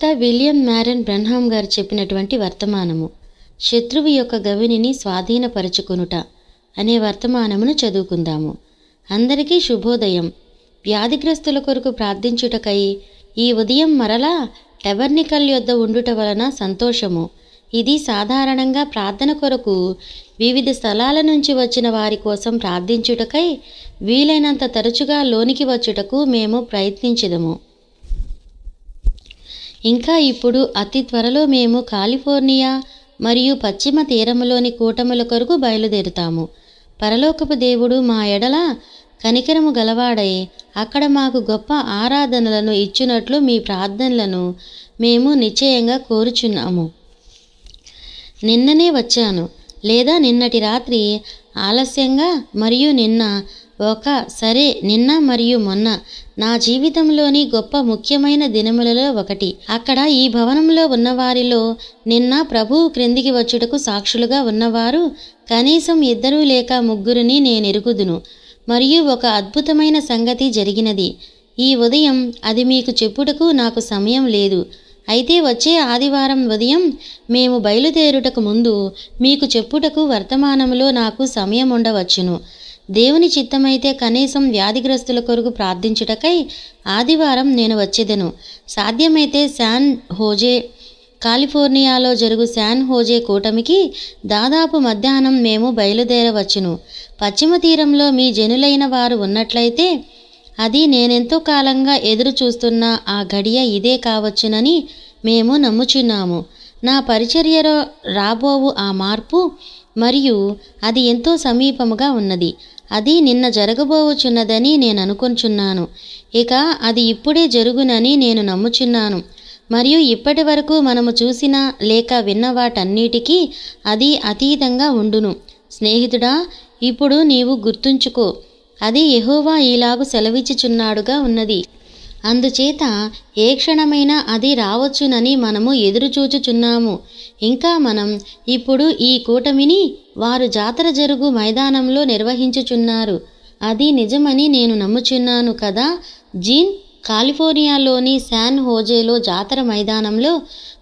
ప్రవక్త William Marrion బ్రన్హామ్ గారు చెప్పినటువంటి వర్తమానము, శత్రువు యొక్క గవినిని స్వాధీనపరచుకొనుట అనే వర్తమానమును చదువుకుందాము. అందరికీ శుభోదయం. వ్యాధిగ్రస్తుల కొరకు ప్రార్థించుటకై ఈ ఉదయం మరలా టెబర్నికల్ యొద్ద ఉండుట వలన సంతోషము. ఇది సాధారణంగా ప్రార్థన కొరకు వివిధ స్థలాల నుంచి వచ్చిన వారి కోసం ప్రార్థించుటకై వీలైనంత తరచుగా లోనికి వచ్చుటకు మేము ప్రయత్నించెదము. ఇంకా ఇప్పుడు అతి త్వరలో మేము కాలిఫోర్నియా మరియు పశ్చిమ తీరములోని కూటముల కొరకు బయలుదేరుతాము. పరలోకపు దేవుడు మా ఎడల కనికరము గలవాడై అక్కడ మాకు గొప్ప ఆరాధనలను ఇచ్చినట్లు మీ ప్రార్థనలను మేము నిశ్చయంగా కోరుచున్నాము. నిన్ననే వచ్చాను, లేదా నిన్నటి రాత్రి ఆలస్యంగా, మరియు నిన్న మరియు మొన్న నా జీవితంలోని గొప్ప ముఖ్యమైన దినములలో ఒకటి. అక్కడ ఈ భవనంలో ఉన్నవారిలో నిన్న ప్రభువు క్రిందికి వచ్చుటకు సాక్షులుగా ఉన్నవారు కనీసం 2 లేక 3 నేనెరుగుదును. మరియు ఒక అద్భుతమైన సంగతి జరిగినది. ఈ ఉదయం అది మీకు చెప్పుటకు నాకు సమయం లేదు. అయితే వచ్చే ఆదివారం ఉదయం మేము బయలుదేరుటకు ముందు మీకు చెప్పుటకు వర్తమానములో నాకు సమయం ఉండవచ్చును. దేవుని చిత్తమైతే కనీసం వ్యాధిగ్రస్తుల కొరకు ప్రార్థించుటకై ఆదివారం నేను వచ్చేదను. సాధ్యమైతే శాన్ హోజే, కాలిఫోర్నియాలో జరుగు శాన్ హోజే కూటమికి దాదాపు మధ్యాహ్నం మేము బయలుదేరవచ్చును. పశ్చిమ తీరంలో మీ జనులైన వారు ఉన్నట్లయితే అది నేనెంతో కాలంగా ఎదురు చూస్తున్న ఆ గడియ ఇదే కావచ్చునని మేము నమ్ముచున్నాము. నా పరిచర్యలో రాబోవు ఆ మార్పు మరియు అది ఎంతో సమీపముగా ఉన్నది. అది నిన్న జరగబోచున్నదని నేను అనుకుంటున్నాను. ఇక అది ఇప్పుడే జరుగునని నేను నమ్ముచున్నాను. మరియు ఇప్పటి వరకు మనము చూసిన లేక విన్న వాటన్నిటికీ అది అతీతంగా ఉండును. స్నేహితుడా, ఇప్పుడు నీవు గుర్తుంచుకో, అది యెహోవా ఈలాగు సెలవిచ్చుచున్నాడుగా ఉన్నది. అందుచేత ఏ క్షణమైనా అది రావచ్చునని మనము ఎదురుచూచుచున్నాము. ఇంకా మనం ఇప్పుడు ఈ కూటమిని వారు జాతర జరుగు మైదానంలో నిర్వహించుచున్నారు. అది నిజమని నేను నమ్ముచున్నాను కదా జీన్. కాలిఫోర్నియాలోని శాన్ హోజేలో జాతర మైదానంలో,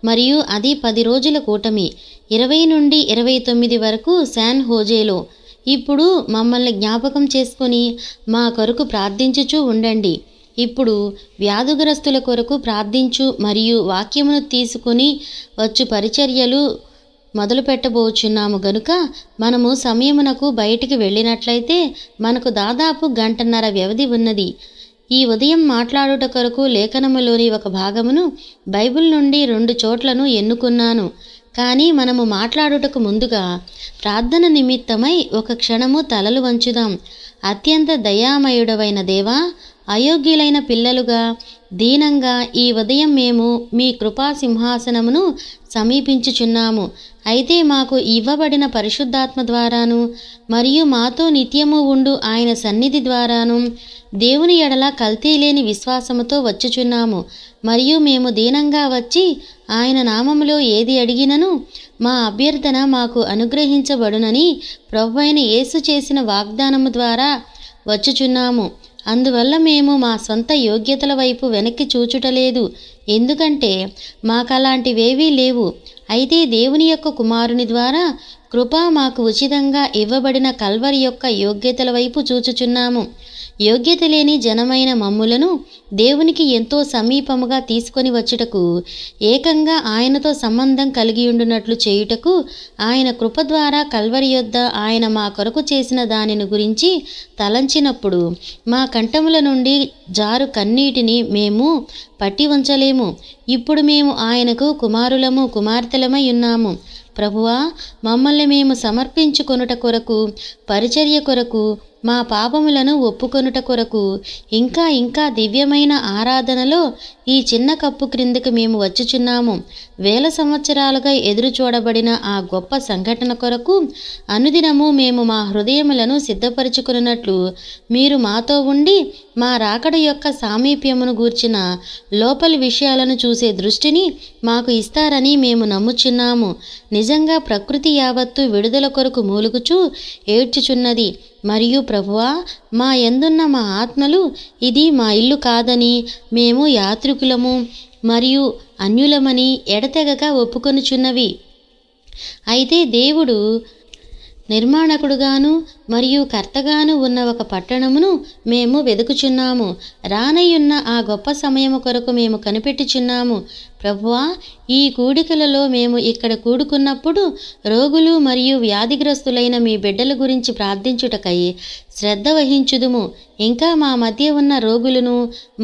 మరియు అది 10 రోజుల కూటమి, 20 నుండి 29 వరకు శాన్ హోజేలో. ఇప్పుడు మమ్మల్ని జ్ఞాపకం చేసుకుని మా కొరకు ప్రార్థించుచూ ఉండండి. ఇప్పుడు వ్యాధిగ్రస్తుల కొరకు ప్రార్థించు మరియు వాక్యమును తీసుకుని వచ్చు పరిచర్యలు మొదలు పెట్టబోచున్నాము గనుక మనము సమయమునకు బయటికి వెళ్ళినట్లయితే మనకు దాదాపు 1.5 గంటల వ్యవధి ఉన్నది. ఈ ఉదయం మాట్లాడుట కొరకు లేఖనములోని ఒక భాగమును బైబిల్ నుండి 2 చోట్లను ఎన్నుకున్నాను. కానీ మనము మాట్లాడుటకు ముందుగా ప్రార్థన నిమిత్తమై ఒక క్షణము తలలు వంచుదాం. అత్యంత దయామయుడవైన దేవా, అయోగ్యులైన పిల్లలుగా దీనంగా ఈ ఉదయం మేము మీ కృపా సింహాసనమును సమీపించుచున్నాము. అయితే మాకు ఇవ్వబడిన పరిశుద్ధాత్మ ద్వారాను మరియు మాతో నిత్యము ఉండు ఆయన సన్నిధి ద్వారాను దేవుని ఎడల కల్తీ లేని విశ్వాసముతో వచ్చుచున్నాము. మరియు మేము దీనంగా వచ్చి ఆయన నామములో ఏది అడిగినను మా అభ్యర్థన మాకు అనుగ్రహించబడునని ప్రభువైన యేసు చేసిన వాగ్దానము ద్వారా వచ్చుచున్నాము. అందువల్ల మేము మా సొంత యోగ్యతల వైపు వెనక్కి చూచుటలేదు, ఎందుకంటే మాకలాంటివేవీ లేవు. అయితే దేవుని యొక్క కుమారుని ద్వారా కృప మాకు ఉచితంగా ఇవ్వబడిన కల్వరి యొక్క యోగ్యతల వైపు చూచుచున్నాము. యోగ్యత లేని జనమైన మమ్ములను దేవునికి ఎంతో సమీపముగా తీసుకొని వచ్చుటకు, ఏకంగా ఆయనతో సంబంధం కలిగి ఉండునట్లు చేయుటకు ఆయన కృప ద్వారా కల్వరి యొద్ద ఆయన మా కొరకు చేసిన దానిని గురించి తలంచినప్పుడు మా కంఠముల నుండి జారు కన్నీటిని మేము పట్టి ఉంచలేము. ఇప్పుడు మేము ఆయనకు కుమారులము కుమార్తెలమై ఉన్నాము. ప్రభువా, మమ్మల్ని మేము సమర్పించుకొనుట కొరకు, పరిచర్య కొరకు, మా పాపములను ఒప్పుకొనుట కొరకు, ఇంకా దివ్యమైన ఆరాధనలో ఈ చిన్న కప్పు క్రిందకు మేము వచ్చుచున్నాము. 1000 సంవత్సరాలుగా ఎదురు చూడబడిన ఆ గొప్ప సంఘటన కొరకు అనుదినము మేము మా హృదయములను సిద్ధపరచుకున్నట్లు మీరు మాతో ఉండి మా రాకడ యొక్క సామీప్యమును గూర్చిన లోపలి విషయాలను చూసే దృష్టిని మాకు ఇస్తారని మేము నమ్ముచున్నాము. నిజంగా ప్రకృతి యావత్తు విడుదల కొరకు మూలుగుచూ ఏడ్చుచున్నది. మరియు ప్రభువా, మా యందున్న మా ఆత్మలు ఇది మా ఇల్లు కాదని, మేము యాత్రికులము, మరియు అన్యులమని ఎడతెగక ఒప్పుకొనుచున్నవి. అయితే దేవుడు నిర్మాణకుడుగాను మరియు కర్తగాను ఉన్న ఒక పట్టణమును మేము వెదుకుచున్నాము. రానయ్యున్న ఆ గొప్ప సమయము కొరకు మేము కనిపెట్టుచున్నాము. ప్రభువా, ఈ కూడికలలో మేము ఇక్కడ కూడుకున్నప్పుడు రోగులు మరియు వ్యాధిగ్రస్తులైన మీ బిడ్డల గురించి ప్రార్థించుటకై శ్రద్ధ వహించుదుము. ఇంకా మా మధ్య ఉన్న రోగులను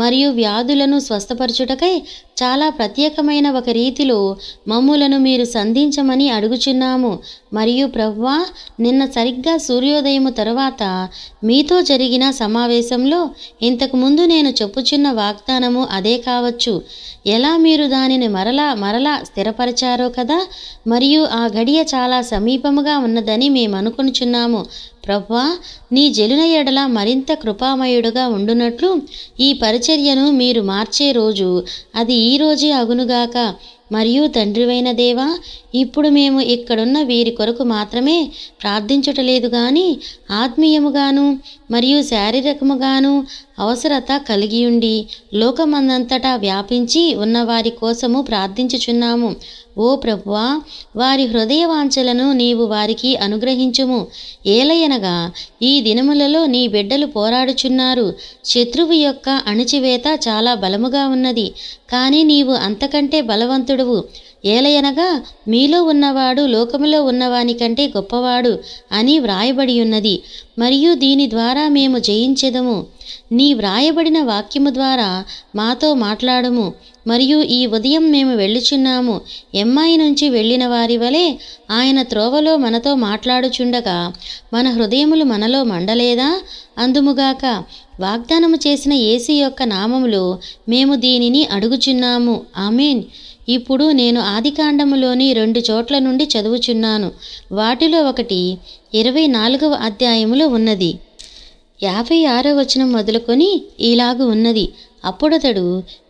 మరియు వ్యాధులను స్వస్థపరచుటకై చాలా ప్రత్యేకమైన ఒక రీతిలో మమ్ములను మీరు సంధించమని అడుగుచున్నాము. మరియు ప్రభువా, నిన్న సరిగ్గా సూర్యోదయము తరువాత మీతో జరిగిన సమావేశంలో ఇంతకుముందు నేను చెప్పుచున్న వాగ్దానము అదే కావచ్చు. ఎలా మీరు దానిని మరలా స్థిరపరిచారో కదా. మరియు ఆ గడియ చాలా సమీపముగా ఉన్నదని మేము అనుకొనుచున్నాము. ప్రభువా, నీ జలున ఎడల మరింత కృపామయుడుగా ఉండునట్లు ఈ పరిచర్యను మీరు మార్చే రోజు అది ఈ రోజే అగునుగాక. మరియు తండ్రివైన దేవా, ఇప్పుడు మేము ఇక్కడున్న వీరి కొరకు మాత్రమే ప్రార్థించుటలేదు గాని ఆత్మీయముగాను మరియు శారీరకముగాను అవసరత కలిగియుండి లోకమందంతటా వ్యాపించి ఉన్న వారి కోసము ప్రార్థించుచున్నాము. ఓ ప్రభువా, వారి హృదయ వాంఛలను నీవు వారికి అనుగ్రహించుము. ఏలయనగా ఈ దినములలో నీ బిడ్డలు పోరాడుచున్నారు. శత్రువు యొక్క అణిచివేత చాలా బలముగా ఉన్నది, కానీ నీవు అంతకంటే బలవంతుడువు. ఏలయనగా మీలో ఉన్నవాడు లోకములో ఉన్నవాని కంటే గొప్పవాడు అని వ్రాయబడి ఉన్నది. మరియు దీని ద్వారా మేము జయించెదము. నీ వ్రాయబడిన వాక్యము ద్వారా మాతో మాట్లాడుము. మరియు ఈ ఉదయం మేము వెళ్ళుచున్నాము. ఎమ్మాయి నుంచి వెళ్ళిన వారి వలె ఆయన త్రోవలో మనతో మాట్లాడుచుండగా మన హృదయములు మనలో మండలేదా? అందుముగాక. వాగ్దానము చేసిన యేసు యొక్క నామములో మేము దీనిని అడుగుచున్నాము. ఆమేన్. ఇప్పుడు నేను ఆదికాండములోని 2 చోట్ల నుండి చదువుచున్నాను. వాటిలో ఒకటి 24వ అధ్యాయములో ఉన్నది. 56వ వచనం మొదలుకొని ఇలాగు ఉన్నది. అప్పుడతడు,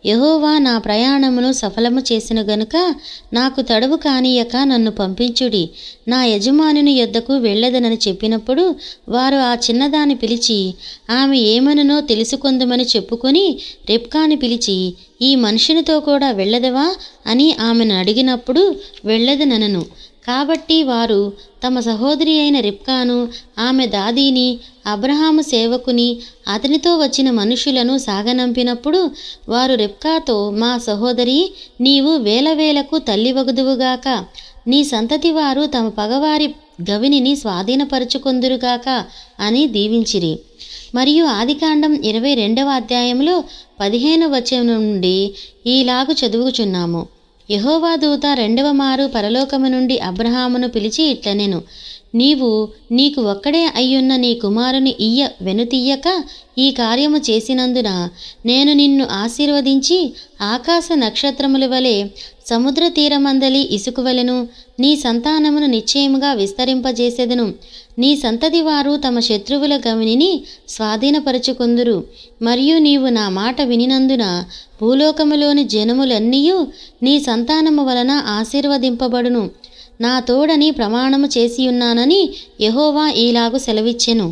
యెహోవా నా ప్రయాణమును సఫలము చేసిన గనుక నాకు తడవు కానీయక నన్ను పంపించుడి. నా యజమానుని యొద్దకు వెళ్ళదనని చెప్పినప్పుడు వారు ఆ చిన్నదాన్ని పిలిచి ఆమె ఏమనునో తెలుసుకొందుమని చెప్పుకొని రెబ్కాని పిలిచి, ఈ మనుషునితో కూడా వెళ్ళదవా అని ఆమెను అడిగినప్పుడు వెళ్ళదనను. కాబట్టి వారు తమ సహోదరి అయిన రిబ్కాను, ఆమె దాదీని, అబ్రహాము సేవకుని, అతనితో వచ్చిన మనుషులను సాగనంపినప్పుడు వారు రిబ్కాతో, మా సహోదరి, నీవు వేలకు తల్లివగుదువుగాక. నీ సంతతి వారు తమ పగవారి గవినిని స్వాధీనపరుచుకొందురుగాక అని దీవించిరి. మరియు ఆదికాండం 22వ అధ్యాయంలో 15వ వచనం నుండి ఈలాగు చదువుచున్నాము. యెహోవా దూత 2వ మారు పరలోకము నుండి అబ్రహామును పిలిచి ఇట్లనెను, నీకు ఒక్కడే అయ్యున్న నీ కుమారుని వెనుతీయక ఈ కార్యము చేసినందున నేను నిన్ను ఆశీర్వదించి ఆకాశ నక్షత్రముల వలె సముద్ర తీరమందలి ఇసుకవలెను నీ సంతానమును నిశ్చయముగా విస్తరింపజేసెదను. నీ సంతతి వారు తమ శత్రువుల గవినిని స్వాధీనపరుచుకొందురు. మరియు నీవు నా మాట వినినందున భూలోకములోని జనములన్నీయు నీ సంతానము వలన ఆశీర్వదింపబడును. నా తోడని ప్రమాణము చేసియున్నానని యెహోవా ఈలాగు సెలవిచ్చెను.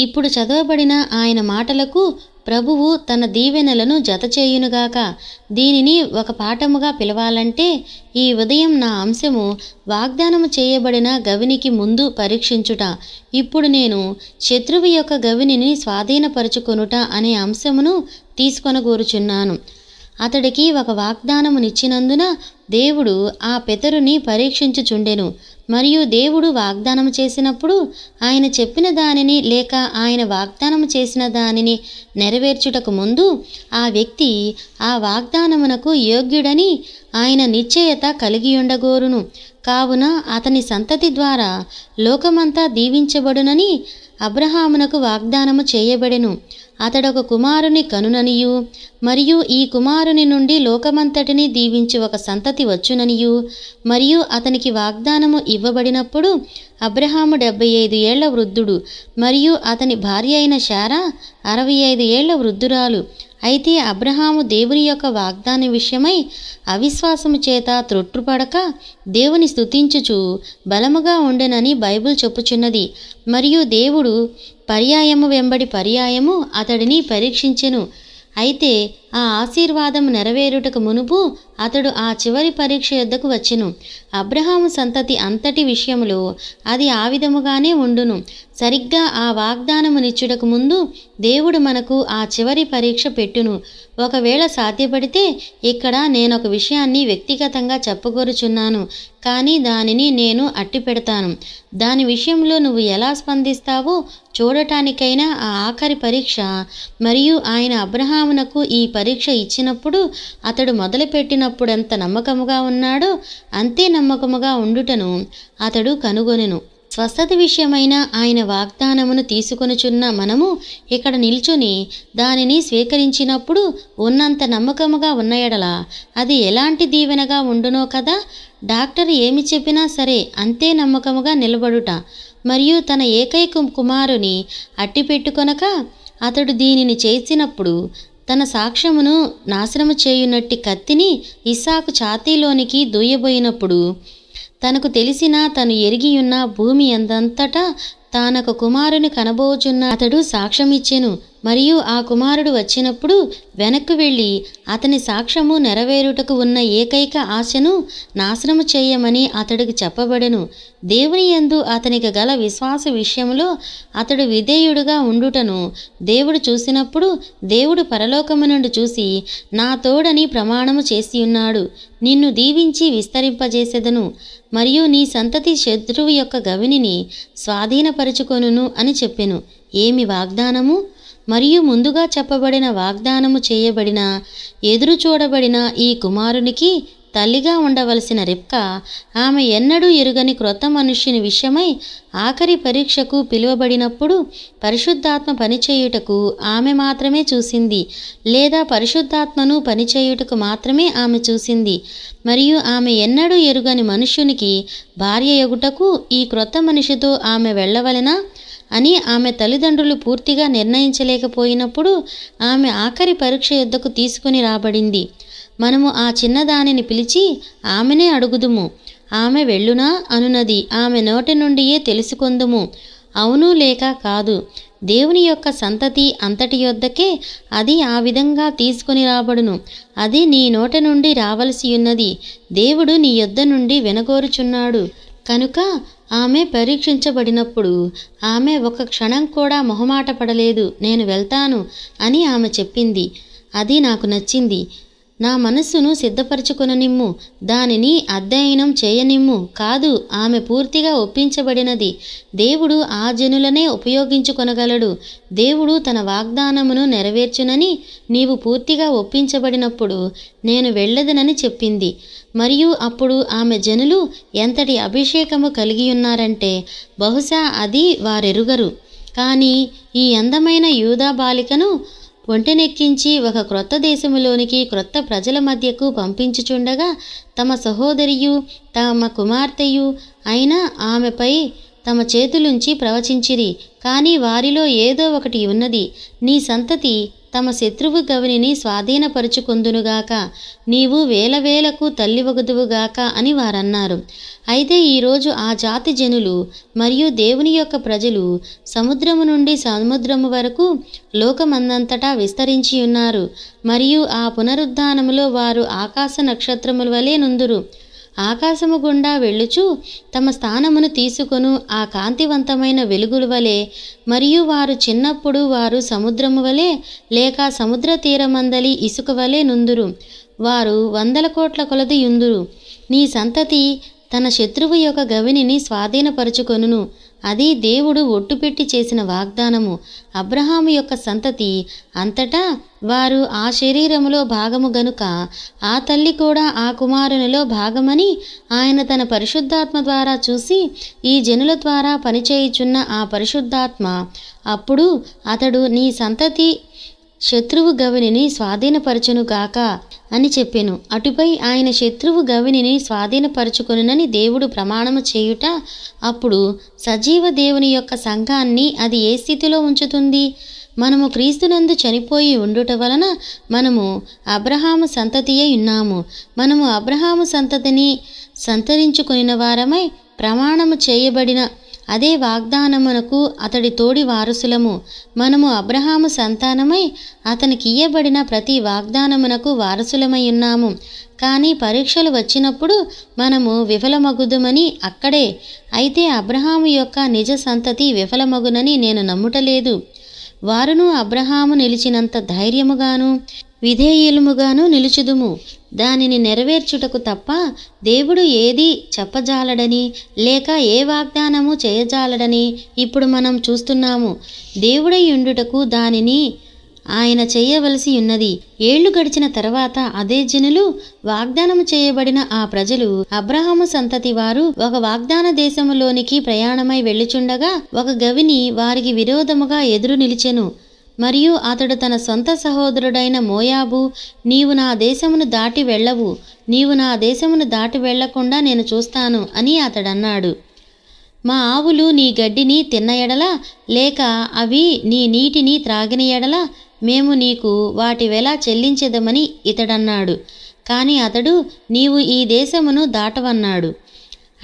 ఇప్పుడు చదవబడిన ఆయన మాటలకు ప్రభువు తన దీవెనలను జతచేయునుగాక. దీనిని ఒక పాఠముగా పిలవాలంటే ఈ ఉదయం నా అంశము వాగ్దానము చేయబడిన గవినికి ముందు పరీక్షించుట. ఇప్పుడు నేను శత్రువు యొక్క గవినిని స్వాధీనపరుచుకొనుట అనే అంశమును తీసుకొనగోరుచున్నాను. అతడికి ఒక వాగ్దానమునిచ్చినందున దేవుడు ఆ పెతరుని పరీక్షించుచుండెను. మరియు దేవుడు వాగ్దానం చేసినప్పుడు ఆయన చెప్పిన దానిని లేక ఆయన వాగ్దానం చేసిన దానిని నెరవేర్చుటకు ముందు ఆ వ్యక్తి ఆ వాగ్దానమునకు యోగ్యుడని ఆయన నిశ్చయత కలిగియుండగోరును. కావున అతని సంతతి ద్వారా లోకమంతా దీవించబడునని అబ్రహామునకు వాగ్దానము చేయబడెను. అతడొక కుమారుని కనుననియు మరియు ఈ కుమారుని నుండి లోకమంతటిని దీవించి ఒక సంతతి వచ్చుననియు మరియు అతనికి వాగ్దానము ఇవ్వబడినప్పుడు అబ్రహాము 75 ఏళ్ల వృద్ధుడు మరియు అతని భార్య అయిన శారా 65 ఏళ్ల వృద్ధురాలు. అయితే అబ్రహాము దేవుని యొక్క వాగ్దాన విషయమై అవిశ్వాసము చేత త్రొట్టుపడక దేవుని స్తుతించుచు బలముగా ఉండెనని బైబిల్ చెప్పుచున్నది. మరియు దేవుడు పర్యాయము వెంబడి పర్యాయము అతడిని పరీక్షించెను. అయితే ఆ ఆశీర్వాదం నెరవేరుటకు మునుపు అతడు ఆ చివరి పరీక్ష యొద్దకు వచ్చెను. అబ్రహాము సంతతి అంతటి విషయములో అది ఆ విధముగానే ఉండును. సరిగ్గా ఆ వాగ్దానమునిచ్చుటకు ముందు దేవుడు మనకు ఆ చివరి పరీక్ష పెట్టును. ఒకవేళ సాధ్యపడితే ఇక్కడ నేనొక విషయాన్ని వ్యక్తిగతంగా చెప్పగోరుచున్నాను, కానీ దానిని నేను అట్టి పెడతాను. దాని విషయంలో నువ్వు ఎలా స్పందిస్తావో చూడటానికైనా ఆ ఆఖరి పరీక్ష. మరియు ఆయన అబ్రహామునకు ఈ పరీక్ష ఇచ్చినప్పుడు అతడు మొదలుపెట్టినప్పుడు ఎంత నమ్మకముగా ఉన్నాడో అంతే నమ్మకముగా ఉండుటను అతడు కనుగొనెను. స్వస్థత విషయమైన ఆయన వాగ్దానమును తీసుకొనుచున్న మనము ఇక్కడ నిల్చుని దానిని స్వీకరించినప్పుడు ఉన్నంత నమ్మకముగా ఉన్న ఎడల అది ఎలాంటి దీవెనగా ఉండునో కదా. డాక్టర్ ఏమి చెప్పినా సరే అంతే నమ్మకముగా నిలబడుట. మరియు తన ఏకైక కుమారుని అట్టి పెట్టుకొనక అతడు దీనిని చేసినప్పుడు తన సాక్ష్యమును నాశనము చేయునట్టి కత్తిని ఇస్సాకు ఛాతీలోనికి దూయబోయినప్పుడు తనకు తెలిసిన తను ఎరిగియున్న భూమి అందంతటా తానొక కుమారుని కనబోచున్న అతడు సాక్ష్యమిచ్చెను. మరియు ఆ కుమారుడు వచ్చినప్పుడు వెనక్కు వెళ్ళి అతని సాక్ష్యము నెరవేరుటకు ఉన్న ఏకైక ఆశను నాశనము చేయమని అతడికి చెప్పబడెను. దేవుని యందు అతనికి గల విశ్వాస విషయంలో అతడు విధేయుడుగా ఉండుటను దేవుడు చూసినప్పుడు దేవుడు పరలోకము నుండి చూసి నా తోడని ప్రమాణము చేసి ఉన్నాడు. నిన్ను దీవించి విస్తరింపజేసెదను మరియు నీ సంతతి శత్రువు యొక్క గవినిని స్వాధీనపరుచుకొనును అని చెప్పెను. ఏమి వాగ్దానము! మరియు ముందుగా చెప్పబడిన వాగ్దానము చేయబడిన ఎదురు చూడబడిన ఈ కుమారునికి తల్లిగా ఉండవలసిన రిబ్కా ఆమె ఎన్నడూ ఎరుగని క్రొత్త మనుష్యుని విషయమై ఆఖరి పరీక్షకు పిలువబడినప్పుడు పరిశుద్ధాత్మ పనిచేయుటకు ఆమె మాత్రమే చూసింది, లేదా పరిశుద్ధాత్మను పనిచేయుటకు మాత్రమే ఆమె చూసింది. మరియు ఆమె ఎన్నడూ ఎరుగని మనుష్యునికి భార్య యొగుటకు ఈ క్రొత్త మనిషితో ఆమె వెళ్ళవలెనా అని ఆమె తల్లిదండ్రులు పూర్తిగా నిర్ణయించలేకపోయినప్పుడు ఆమె ఆఖరి పరీక్ష యొద్దకు తీసుకుని రాబడింది. మనము ఆ చిన్నదానిని పిలిచి ఆమెనే అడుగుదుము, ఆమె వెళ్ళునా అనునది ఆమె నోటి నుండియే తెలుసుకొందుము, అవును లేక కాదు. దేవుని యొక్క సంతతి అంతటి యొద్దకే అది ఆ విధంగా తీసుకుని రాబడును. అది నీ నోటి నుండి రావలసి ఉన్నది. దేవుడు నీ యొద్ద నుండి వినగోరుచున్నాడు. కనుక ఆమె పరీక్షించబడినప్పుడు ఆమె ఒక క్షణం కూడా మొహమాట పడలేదు. నేను వెళ్తాను అని ఆమె చెప్పింది. అది నాకు నచ్చింది. నా మనస్సును సిద్ధపరచుకొననిమ్ము, దానిని అధ్యయనం చేయనిమ్ము. కాదు, ఆమె పూర్తిగా ఒప్పించబడినది. దేవుడు ఆ జనులనే ఉపయోగించుకొనగలడు. దేవుడు తన వాగ్దానమును నెరవేర్చునని నీవు పూర్తిగా ఒప్పించబడినప్పుడు నేను వెళ్ళదనని చెప్పింది. మరియు అప్పుడు ఆమె జనులు ఎంతటి అభిషేకము కలిగి ఉన్నారంటే బహుశా అది వారెరుగరు. కానీ ఈ అందమైన యూదా బాలికను ఒంటెనెక్కించి ఒక క్రొత్త దేశములోనికి క్రొత్త ప్రజల మధ్యకు పంపించుచుండగా తమ సహోదరియు తమ కుమార్తెయు అయిన ఆమెపై తమ చేతులుంచి ప్రవచించిరి. కానీ వారిలో ఏదో ఒకటి ఉన్నది, నీ సంతతి తమ శత్రువు గవినిని స్వాధీనపరుచుకొందునుగాక, నీవు వేలవేలకు తల్లివగుదువుగాక అని వారన్నారు. అయితే ఈరోజు ఆ జాతి జనులు మరియు దేవుని యొక్క ప్రజలు సముద్రము నుండి సముద్రము వరకు లోకమందంతటా విస్తరించి ఉన్నారు. మరియు ఆ పునరుద్ధానములో వారు ఆకాశ నక్షత్రముల వలె నుందురు. ఆకాశము గుండా వెళ్ళుచు తమ స్థానమును తీసుకొను ఆ కాంతివంతమైన వెలుగుల వలె. మరియు వారు చిన్నప్పుడు వారు సముద్రము వలె లేక సముద్ర తీరమందలి ఇసుక వలె నుందురు. వారు 100 కోట్ల కొలది యుందురు. నీ సంతతి తన శత్రువు యొక్క గవినిని స్వాధీనపరుచుకొనును. అది దేవుడు ఒట్టుపెట్టి చేసిన వాగ్దానము. అబ్రహాము యొక్క సంతతి అంతటా వారు ఆ శరీరములో భాగము గనుక ఆ తల్లి కూడా ఆ కుమారునిలో భాగమని ఆయన తన పరిశుద్ధాత్మ ద్వారా చూసి ఈ జనుల ద్వారా పనిచేయుచున్న ఆ పరిశుద్ధాత్మ అప్పుడు అతడు నీ సంతతి శత్రువు గవినిని స్వాధీనపరచునుగాక అని చెప్పెను. అటుపై ఆయన శత్రువు గవినిని స్వాధీనపరచుకొనునని దేవుడు ప్రమాణము చేయుట అప్పుడు సజీవ దేవుని యొక్క సంఘాన్ని అది ఏ స్థితిలో ఉంచుతుంది? మనము క్రీస్తునందు చనిపోయి ఉండుట వలన మనము అబ్రహాము సంతతియే ఉన్నాము. మనము అబ్రహాము సంతతిని సంతరించుకొనిన వారమై ప్రమాణము చేయబడిన అదే వాగ్దానమునకు అతడి తోడి వారసులము. మనము అబ్రహాము సంతానమై అతనికియ్యబడిన ప్రతి వాగ్దానమునకు వారసులమై ఉన్నాము. కానీ పరీక్షలు వచ్చినప్పుడు మనము విఫలమగుదుమని అక్కడే. అయితే అబ్రహాము యొక్క నిజ సంతతి విఫలమగునని నేను నమ్ముటలేదు. వారును అబ్రహాము నిలిచినంత ధైర్యముగాను విధేయులముగాను నిలుచుదుము. దానిని నెరవేర్చుటకు తప్ప దేవుడు ఏది చెప్పజాలడని లేక ఏ వాగ్దానము చేయజాలడని ఇప్పుడు మనం చూస్తున్నాము. దేవుడై ఉండుటకు దానిని ఆయన చేయవలసి ఉన్నది. ఏళ్లు గడిచిన తర్వాత అదే జనులు, వాగ్దానము చేయబడిన ఆ ప్రజలు, అబ్రహాము సంతతి వారు ఒక వాగ్దాన దేశములోనికి ప్రయాణమై వెళ్ళుచుండగా ఒక గవిని వారికి విరోధముగా ఎదురు నిలిచెను. మరియు అతడు తన సొంత సహోదరుడైన మోయాబు, నీవు నా దేశమును దాటి వెళ్ళవు, నీవు నా దేశమును దాటి వెళ్లకుండా నేను చూస్తాను అని అతడన్నాడు. మా ఆవులు నీ గడ్డిని తిన్న ఎడల లేక అవి నీ నీటిని త్రాగిన ఎడల మేము నీకు వాటి వెల చెల్లించెదమని ఇతడన్నాడు. కాని అతడు, నీవు ఈ దేశమును దాటవన్నాడు.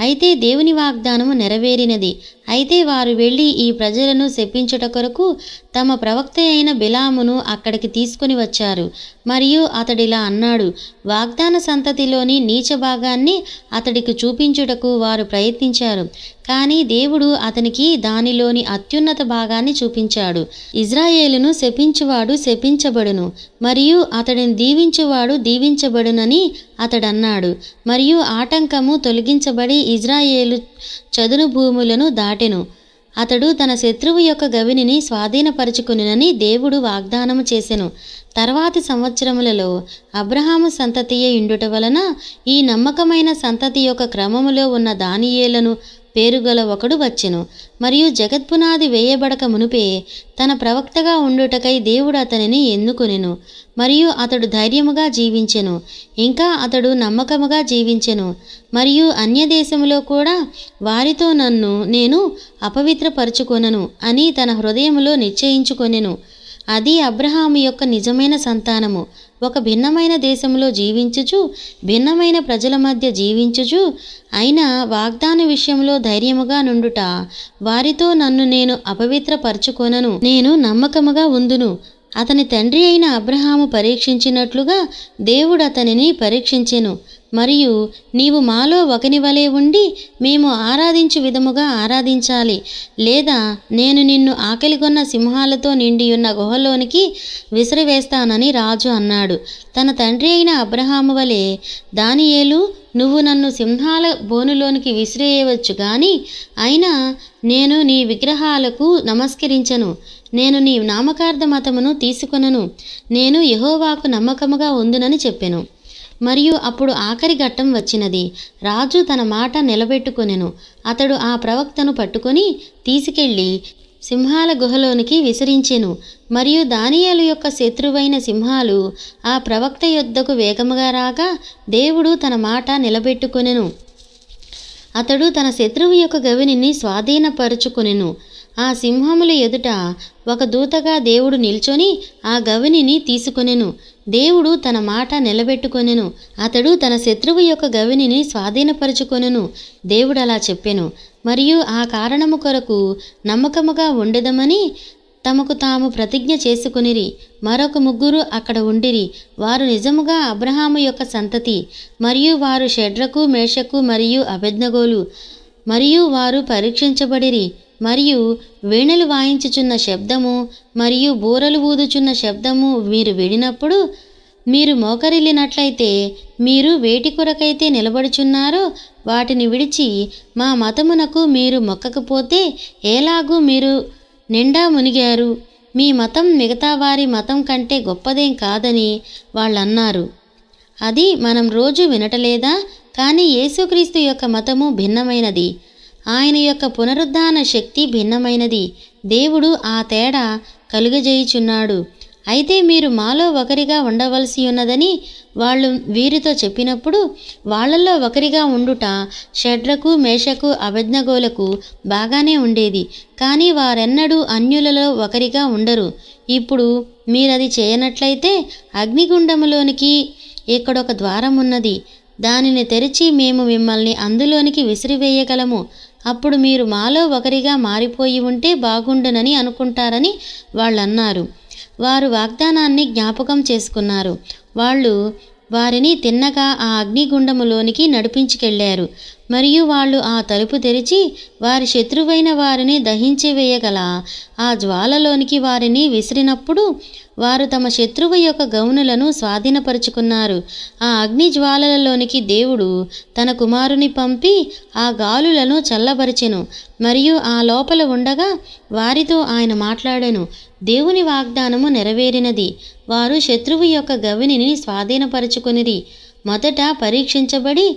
అయితే దేవుని వాగ్దానము నెరవేరినది. అయితే వారు వెళ్ళి ఈ ప్రజలను శపించుట కొరకు తమ ప్రవక్త అయిన బిలామును అక్కడికి తీసుకుని వచ్చారు. మరియు అతడిలా అన్నాడు, వాగ్దాన సంతతిలోని నీచ భాగాన్ని అతడికి చూపించుటకు వారు ప్రయత్నించారు. కానీ దేవుడు అతనికి దానిలోని అత్యున్నత భాగాన్ని చూపించాడు. ఇజ్రాయేలును శపించువాడు శపించబడును, మరియు అతడిని దీవించువాడు దీవించబడునని అతడన్నాడు. మరియు ఆటంకము తొలగించబడి ఇజ్రాయేలు చదును భూములను దాటెను. అతడు తన శత్రువు యొక్క గవినిని స్వాధీనపరుచుకునినని దేవుడు వాగ్దానము చేసెను. తర్వాతి సంవత్సరములలో అబ్రహాము సంతతియే ఇండుట వలన ఈ నమ్మకమైన సంతతి యొక్క క్రమములో ఉన్న దానియేలను పేరుగల ఒకడు వచ్చెను. మరియు జగత్పునాది వేయబడక మునుపే తన ప్రవక్తగా ఉండుటకై దేవుడు అతనిని ఎన్నుకొనెను. మరియు అతడు ధైర్యముగా జీవించెను. ఇంకా అతడు నమ్మకముగా జీవించెను. మరియు అన్యదేశములో కూడా వారితో నన్ను నేను అపవిత్రపరచుకొనను అని తన హృదయములో నిశ్చయించుకొనెను. అది అబ్రహాము యొక్క నిజమైన సంతానము. ఒక భిన్నమైన దేశంలో జీవించుచు, భిన్నమైన ప్రజల మధ్య జీవించుచు, అయినా వాగ్దాన విషయంలో ధైర్యముగా నుండుట, వారితో నన్ను నేను అపవిత్రపరచుకొనను, నేను నమ్మకముగా ఉందును. అతని తండ్రి అయిన అబ్రహాము పరీక్షించినట్లుగా దేవుడు అతనిని పరీక్షించెను. మరియు నీవు మాలో ఒకని వలె ఉండి మేము ఆరాధించు విధముగా ఆరాధించాలి, లేదా నేను నిన్ను ఆకలిగొన్న సింహాలతో నిండియున్న గుహలోనికి విసిరివేస్తానని రాజు అన్నాడు. తన తండ్రి అయిన అబ్రహాము వలె దానియేలు, నువ్వు నన్ను సింహాల బోనులోనికి విసిరేయవచ్చు గాని అయినా నేను నీ విగ్రహాలకు నమస్కరించను, నేను నీ నామకార్థ మతమును తీసుకొనను, నేను యెహోవాకు నమ్మకముగా ఉందునని చెప్పెను. మరియు అప్పుడు ఆఖరి ఘట్టం వచ్చినది. రాజు తన మాట నిలబెట్టుకొనెను. అతడు ఆ ప్రవక్తను పట్టుకొని తీసుకెళ్ళి సింహాల గుహలోనికి విసిరించెను. మరియు దానియేలు యొక్క శత్రువైన సింహాలు ఆ ప్రవక్త యొద్దకు వేగముగా రాగా దేవుడు తన మాట నిలబెట్టుకొనెను. అతడు తన శత్రువు యొక్క గవినిని స్వాధీనపరుచుకొనెను. ఆ సింహముల ఎదుట ఒక దూతగా దేవుడు నిల్చొని ఆ గవినిని తీసుకొనెను. దేవుడు తన మాట నిలబెట్టుకొనెను. అతడు తన శత్రువు యొక్క గవినిని స్వాధీనపరుచుకొనెను. దేవుడు అలా చెప్పెను. మరియు ఆ కారణము కొరకు నమ్మకముగా ఉండెదమని తమకు తాము ప్రతిజ్ఞ చేసుకొనిరి. మరొక ముగ్గురు అక్కడ ఉండిరి. వారు నిజముగా అబ్రహాము యొక్క సంతతి. మరియు వారు షడ్రకు, మేషకు మరియు అబేద్నెగోలు. మరియు వారు పరీక్షించబడిరి. మరియు వీణలు వాయించుచున్న శబ్దము మరియు బూరలు ఊదుచున్న శబ్దము మీరు విడినప్పుడు మీరు మోకరిల్లినట్లయితే, మీరు వేటి కొరకైతే నిలబడుచున్నారో వాటిని విడిచి మా మతమునకు మీరు మొక్కకపోతే ఎలాగూ మీరు నిండా మునిగారు. మీ మతం మిగతా వారి మతం కంటే గొప్పదేం కాదని వాళ్ళన్నారు. అది మనం రోజు వినటలేదా? కానీ యేసుక్రీస్తు యొక్క మతము భిన్నమైనది. ఆయన యొక్క పునరుద్ధాన శక్తి భిన్నమైనది. దేవుడు ఆ తేడా కలుగజేయుచున్నాడు. అయితే మీరు మాలో ఒకరిగా ఉండవలసి ఉన్నదని వాళ్ళు వీరితో చెప్పినప్పుడు, వాళ్ళల్లో ఒకరిగా ఉండుట షడ్రకు, మేషకు, అబేద్నెగోలకు బాగానే ఉండేది. కానీ వారెన్నడూ అన్యులలో ఒకరిగా ఉండరు. ఇప్పుడు మీరది చేయనట్లయితే అగ్నిగుండములోనికి ఇక్కడొక ద్వారం ఉన్నది. దానిని తెరిచి మేము మిమ్మల్ని అందులోనికి విసిరివేయగలము. అప్పుడు మీరు మాలో ఒకరిగా మారిపోయి ఉంటే బాగుండునని అనుకుంటారని వాళ్ళన్నారు. వారు వాగ్దానాన్ని జ్ఞాపకం చేసుకున్నారు. వాళ్ళు వారిని తిన్నగా ఆ అగ్నిగుండములోనికి నడిపించుకెళ్లారు. మరియు వాళ్ళు ఆ తలుపు తెరిచి వారి శత్రువైన వారిని దహించివేయగల ఆ జ్వాలలోనికి వారిని విసిరినప్పుడు వారు తమ శత్రువు యొక్క గౌనులను స్వాధీనపరుచుకున్నారు. ఆ అగ్ని జ్వాలలలోనికి దేవుడు తన కుమారుని పంపి ఆ గాలులను చల్లబరిచెను. మరియు ఆ లోపల ఉండగా వారితో ఆయన మాట్లాడెను. దేవుని వాగ్దానము నెరవేరినది. వారు శత్రువు యొక్క గవినిని స్వాధీనపరుచుకొనిరి. మొదట పరీక్షించబడి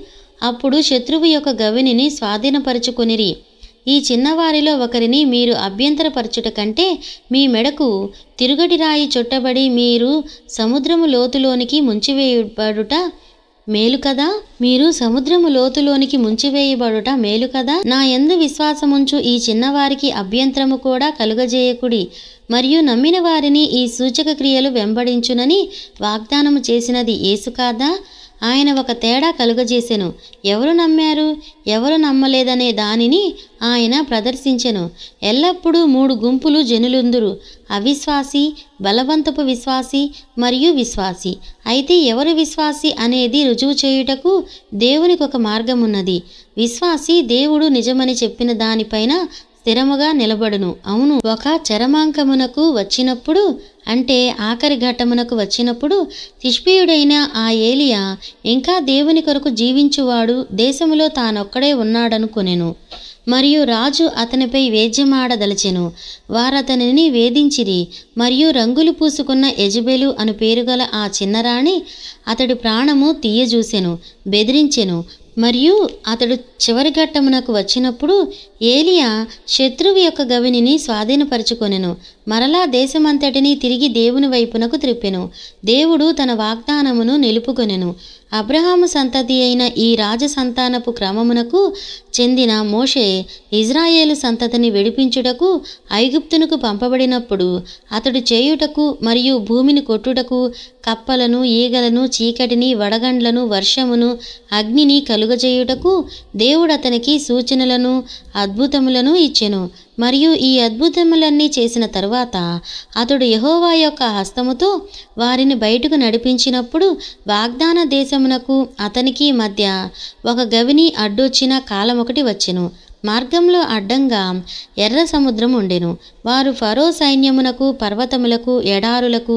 అప్పుడు శత్రువు యొక్క గవినిని స్వాధీనపరుచుకొనిరి. ఈ చిన్నవారిలో ఒకరిని మీరు అభ్యంతరపరచుట కంటే మీ మెడకు తిరుగటి రాయి చుట్టబడి మీరు సముద్రము లోతులోనికి ముంచివేయబడుట మేలు కదా? మీరు సముద్రము లోతులోనికి ముంచివేయబడుట మేలు కదా? నా యందు విశ్వాసముంచు ఈ చిన్నవారికి అభ్యంతరము కూడా కలుగజేయకుడి. మరియు నమ్మిన వారిని ఈ సూచక క్రియలు వెంబడించునని వాగ్దానము చేసినది యేసు కాదా? ఆయన ఒక తేడా కలుగజేసెను. ఎవరు నమ్మారు, ఎవరు నమ్మలేదనే దానిని ఆయన ప్రదర్శించెను. ఎల్లప్పుడూ 3 గుంపులు జనులుందురు: అవిశ్వాసి, బలవంతపు విశ్వాసి మరియు విశ్వాసి. అయితే ఎవరు విశ్వాసి అనేది రుజువు చేయుటకు దేవునికి ఒక మార్గమున్నది. విశ్వాసి దేవుడు నిజమని చెప్పిన దానిపైన స్థిరముగా నిలబడును. అవును, ఒక చరమాంకమునకు వచ్చినప్పుడు, అంటే ఆఖరి ఘట్టమునకు వచ్చినప్పుడు తిష్బీయుడైన ఆ ఏలియా ఇంకా దేవుని కొరకు జీవించువాడు దేశములో తానొక్కడే ఉన్నాడనుకొనెను. మరియు రాజు అతనిపై వేద్యమాడదలచెను. వారతనిని వేధించిరి. మరియు రంగులు పూసుకున్న యెజబెలు అను పేరుగల ఆ చిన్నరాణి అతడి ప్రాణము తీయజూసెను, బెదిరించెను. మరియు అతడు చివరి ఘట్టమునకు వచ్చినప్పుడు ఏలియా శత్రువు యొక్క గవినిని స్వాధీనపరుచుకొనెను. మరలా దేశమంతటిని తిరిగి దేవుని వైపునకు త్రిప్పెను. దేవుడు తన వాగ్దానమును నిలుపుకొనెను. అబ్రహాము సంతతి అయిన ఈ రాజసంతానపు క్రమమునకు చెందిన మోషే ఇజ్రాయేలు సంతతిని విడిపించుటకు ఐగుప్తునకు పంపబడినప్పుడు అతడు చేయుటకు మరియు భూమిని కొట్టుటకు కప్పలను, ఈగలను, చీకటిని, వడగండ్లను, వర్షమును, అగ్నిని కలుగజేయుటకు దేవుడు అతనికి సూచనలను, అద్భుతములను ఇచ్చెను. మరియు ఈ అద్భుతములన్నీ చేసిన తరువాత అతడు యెహోవా యొక్క హస్తముతో వారిని బయటకు నడిపించినప్పుడు వాగ్దాన దేశమునకు అతనికి మధ్య ఒక గవిని అడ్డొచ్చిన కాలమొకటి వచ్చెను. మార్గంలో అడ్డంగా ఎర్ర సముద్రం ఉండెను. వారు ఫరో సైన్యమునకు, పర్వతములకు, ఎడారులకు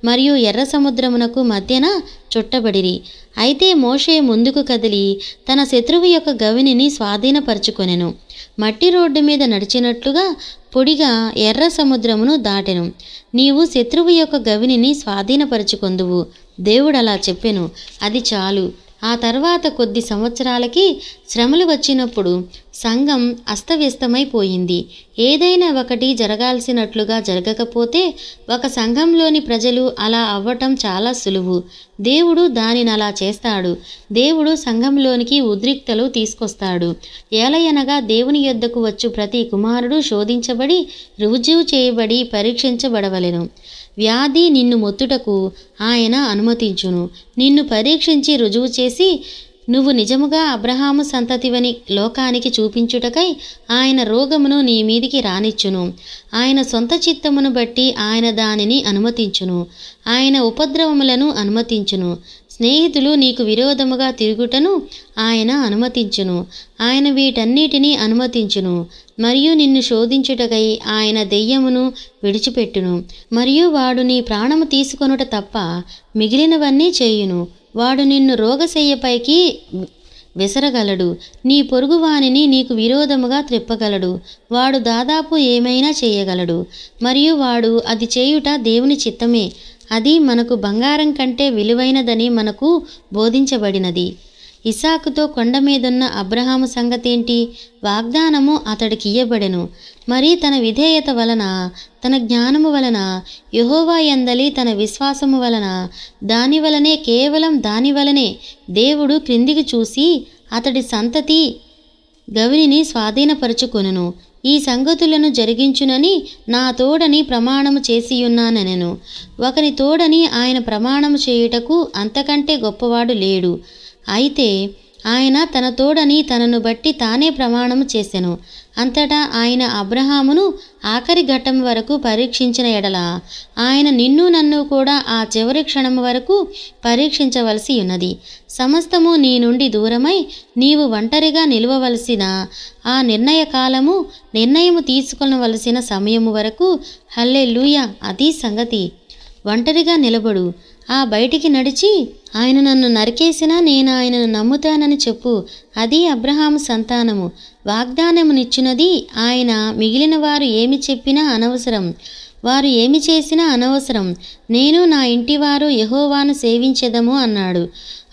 మరియు ఎర్ర సముద్రమునకు మధ్యన చుట్టబడిరి. అయితే మోషే ముందుకు కదిలి తన శత్రువు యొక్క గవినిని స్వాధీనపరుచుకొనెను. మట్టి రోడ్డు మీద నడిచినట్లుగా పొడిగా ఎర్ర సముద్రమును దాటెను. నీవు శత్రువు యొక్క గవినిని స్వాధీనపరుచుకొందువు. దేవుడలా చెప్పెను. అది చాలు. ఆ తర్వాత కొద్ది సంవత్సరాలకి శ్రమలు వచ్చినప్పుడు సంఘం అస్తవ్యస్తమైపోయింది. ఏదైనా ఒకటి జరగాల్సినట్లుగా జరగకపోతే ఒక సంఘంలోని ప్రజలు అలా అవ్వటం చాలా సులువు. దేవుడు దానిని అలా చేస్తాడు. దేవుడు సంఘంలోనికి ఉద్రిక్తలు తీసుకొస్తాడు. ఏలయనగా దేవుని యొద్దకు వచ్చు ప్రతి కుమారుడు శోధించబడి, రుజువు చేయబడి, పరీక్షించబడవలెను. వ్యాధి నిన్ను మొత్తుటకు ఆయన అనుమతించును. నిన్ను పరీక్షించి రుజువు చేసి నువ్వు నిజముగా అబ్రహాము సంతతివని లోకానికి చూపించుటకై ఆయన రోగమును నీ మీదికి రానిచ్చును. ఆయన సొంత చిత్తమును బట్టి ఆయన దానిని అనుమతించును. ఆయన ఉపద్రవములను అనుమతించును. స్నేహితులు నీకు విరోధముగా తిరుగుటను ఆయన అనుమతించును. ఆయన వీటన్నిటినీ అనుమతించును. మరియు నిన్ను శోధించుటకై ఆయన దెయ్యమును విడిచిపెట్టును. మరియు వాడు నీ ప్రాణము తీసుకొనుట తప్ప మిగిలినవన్నీ చేయును. వాడు నిన్ను రోగశయ్యపైకి విసరగలడు. నీ పొరుగువానిని నీకు విరోధముగా త్రిప్పగలడు. వాడు దాదాపు ఏమైనా చేయగలడు. మరియు వాడు అది చేయుట దేవుని చిత్తమే. అది మనకు బంగారం కంటే విలువైనదని మనకు బోధించబడినది. ఇస్సాకుతో కొండ మీదున్న అబ్రహాము సంగతేంటి? వాగ్దానము అతడికి ఇయ్యబడెను. మరి తన విధేయత వలన, తన జ్ఞానము వలన, యెహోవా యందలి తన విశ్వాసము వలన, దానివలనే, కేవలం దానివలనే దేవుడు క్రిందికి చూసి అతడి సంతతి గవినిని స్వాధీనపరుచుకొనును. ఈ సంగతులను జరిగించునని నా తోడని ప్రమాణము చేసియున్నానెను. ఒకని తోడని ఆయన ప్రమాణము చేయుటకు అంతకంటే గొప్పవాడు లేడు. అయితే ఆయన తన తోడని తనను బట్టి తానే ప్రమాణము చేసెను. అంతటా ఆయన అబ్రహామును ఆఖరి ఘట్టం వరకు పరీక్షించిన ఎడల ఆయన నిన్ను నన్ను కూడా ఆ చివరి క్షణం వరకు పరీక్షించవలసి ఉన్నది. సమస్తము నీ నుండి దూరమై నీవు ఒంటరిగా నిలవవలసిన ఆ నిర్ణయము తీసుకొనవలసిన సమయము వరకు హల్లెలూయా అది సంగతి. ఒంటరిగా నిలబడు. ఆ బయటికి నడిచి ఆయన నన్ను నరికేసినా నేను ఆయనను నమ్ముతానని చెప్పు. అది అబ్రహాము సంతానము. వాగ్దానమునిచ్చినది ఆయన. మిగిలిన వారు ఏమి చెప్పినా అనవసరం, వారు ఏమి చేసినా అనవసరం. నేను నా ఇంటివారు యెహోవాను సేవించెదము అన్నాడు.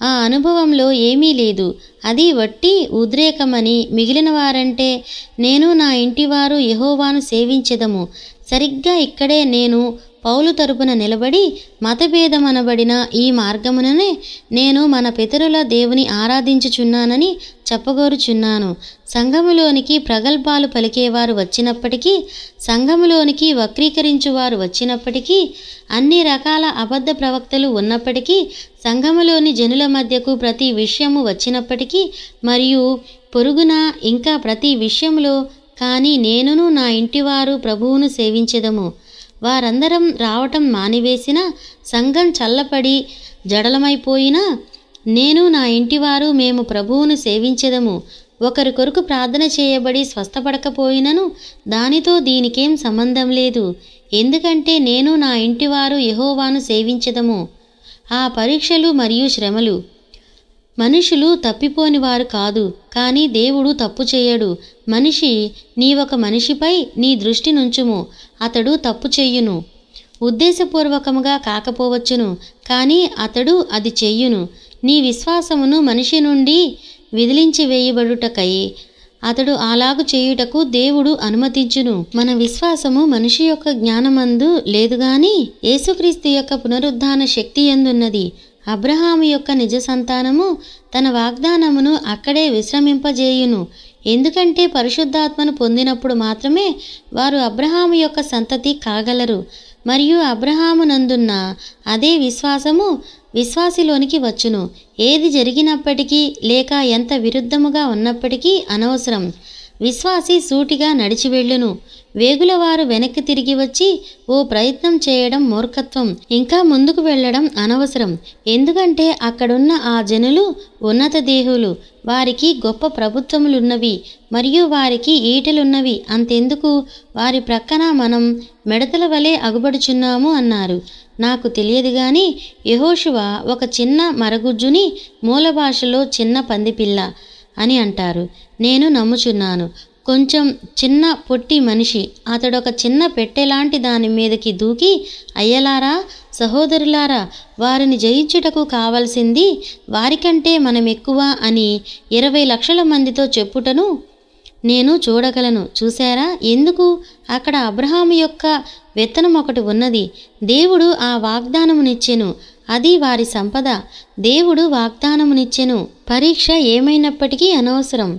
ఆ అనుభవంలో ఏమీ లేదు. అది వట్టి ఉద్రేకమని. మిగిలిన వారంటే నేను నా ఇంటివారు యెహోవాను సేవించెదము. సరిగ్గా ఇక్కడే నేను పౌలు తరపున నిలబడి మతభేదమనబడిన ఈ మార్గముననే నేను మన పితరుల దేవుని ఆరాధించుచున్నానని చెప్పగోరుచున్నాను. సంఘములోనికి ప్రగల్భాలు పలికేవారు వచ్చినప్పటికీ, సంఘములోనికి వక్రీకరించువారు వచ్చినప్పటికీ, అన్ని రకాల అబద్ధ ప్రవక్తలు ఉన్నప్పటికీ, సంఘములోని జనుల మధ్యకు ప్రతి విషయము వచ్చినప్పటికీ, మరియు పొరుగున ఇంకా ప్రతి విషయంలో కానీ నేనును నా ఇంటివారు ప్రభువును సేవించెదము. వారందరం రావటం మానివేసిన, సంఘం చల్లపడి జడలమైపోయినా నేను నా ఇంటివారు మేము ప్రభువును సేవించెదము. ఒకరికొరకు ప్రార్థన చేయబడి స్వస్థపడకపోయినను దానితో దీనికేం సంబంధం లేదు. ఎందుకంటే నేను నా ఇంటివారు యెహోవాను సేవించెదము. ఆ పరీక్షలు మరియు శ్రమలు మనుషులు తప్పిపోని వారు కాదు, కానీ దేవుడు తప్పు చేయడు. మనిషి నీవొక మనిషిపై నీ దృష్టి నుంచుము, అతడు తప్పు చెయ్యును. ఉద్దేశపూర్వకముగా కాకపోవచ్చును, కానీ అతడు అది చెయ్యును. నీ విశ్వాసమును మనిషి నుండి విదిలించి వేయబడుటకై అతడు అలాగు చేయుటకు దేవుడు అనుమతించును. మన విశ్వాసము మనిషి యొక్క జ్ఞానమందు లేదు గాని యేసుక్రీస్తు యొక్క పునరుద్ధాన శక్తి యందున్నది. అబ్రహాము యొక్క నిజ సంతానము తన వాగ్దానమును అక్కడే విశ్రమింపజేయును. ఎందుకంటే పరిశుద్ధాత్మను పొందినప్పుడు మాత్రమే వారు అబ్రహాము యొక్క సంతతి కాగలరు. మరియు అబ్రహాము నందున్న అదే విశ్వాసము విశ్వాసిలోనికి వచ్చును. ఏది జరిగినప్పటికీ లేక ఎంత విరుద్ధముగా ఉన్నప్పటికీ అనవసరం. విశ్వాసి సూటిగా నడిచి వెళ్ళును. వేగులవారు వెనక్కి తిరిగి వచ్చి ఓ ప్రయత్నం చేయడం మూర్ఖత్వం. ఇంకా ముందుకు వెళ్ళడం అనవసరం. ఎందుకంటే అక్కడున్న ఆ జనులు ఉన్నత దేహులు, వారికి గొప్ప ప్రభుత్వములున్నవి మరియు వారికి ఈటెలున్నవి. అంతెందుకు, వారి ప్రక్కన మనం మిడతల వలె అగుబడుచున్నాము అన్నారు. నాకు తెలియదు గాని యెహోషువ ఒక చిన్న మరగుజ్జుని మూల భాషలో చిన్న పందిపిల్ల అని అంటారు. నేను నమ్ముచున్నాను. కొంచెం చిన్న పొట్టి మనిషి. అతడొక చిన్న పెట్టెలాంటి దాని మీదకి దూకి, అయ్యలారా, సహోదరులారా, వారిని జయించుటకు కావలసింది వారికంటే మనమెక్కువ అని 20 లక్షల మందితో చెప్పుటను నేను చూడగలను. చూశారా? ఎందుకు? అక్కడ అబ్రహాము యొక్క విత్తనం ఒకటి ఉన్నది. దేవుడు ఆ వాగ్దానమునిచ్చెను. అది వారి సంపద. దేవుడు వాగ్దానమునిచ్చెను. పరీక్ష ఏమైనప్పటికీ అనవసరం.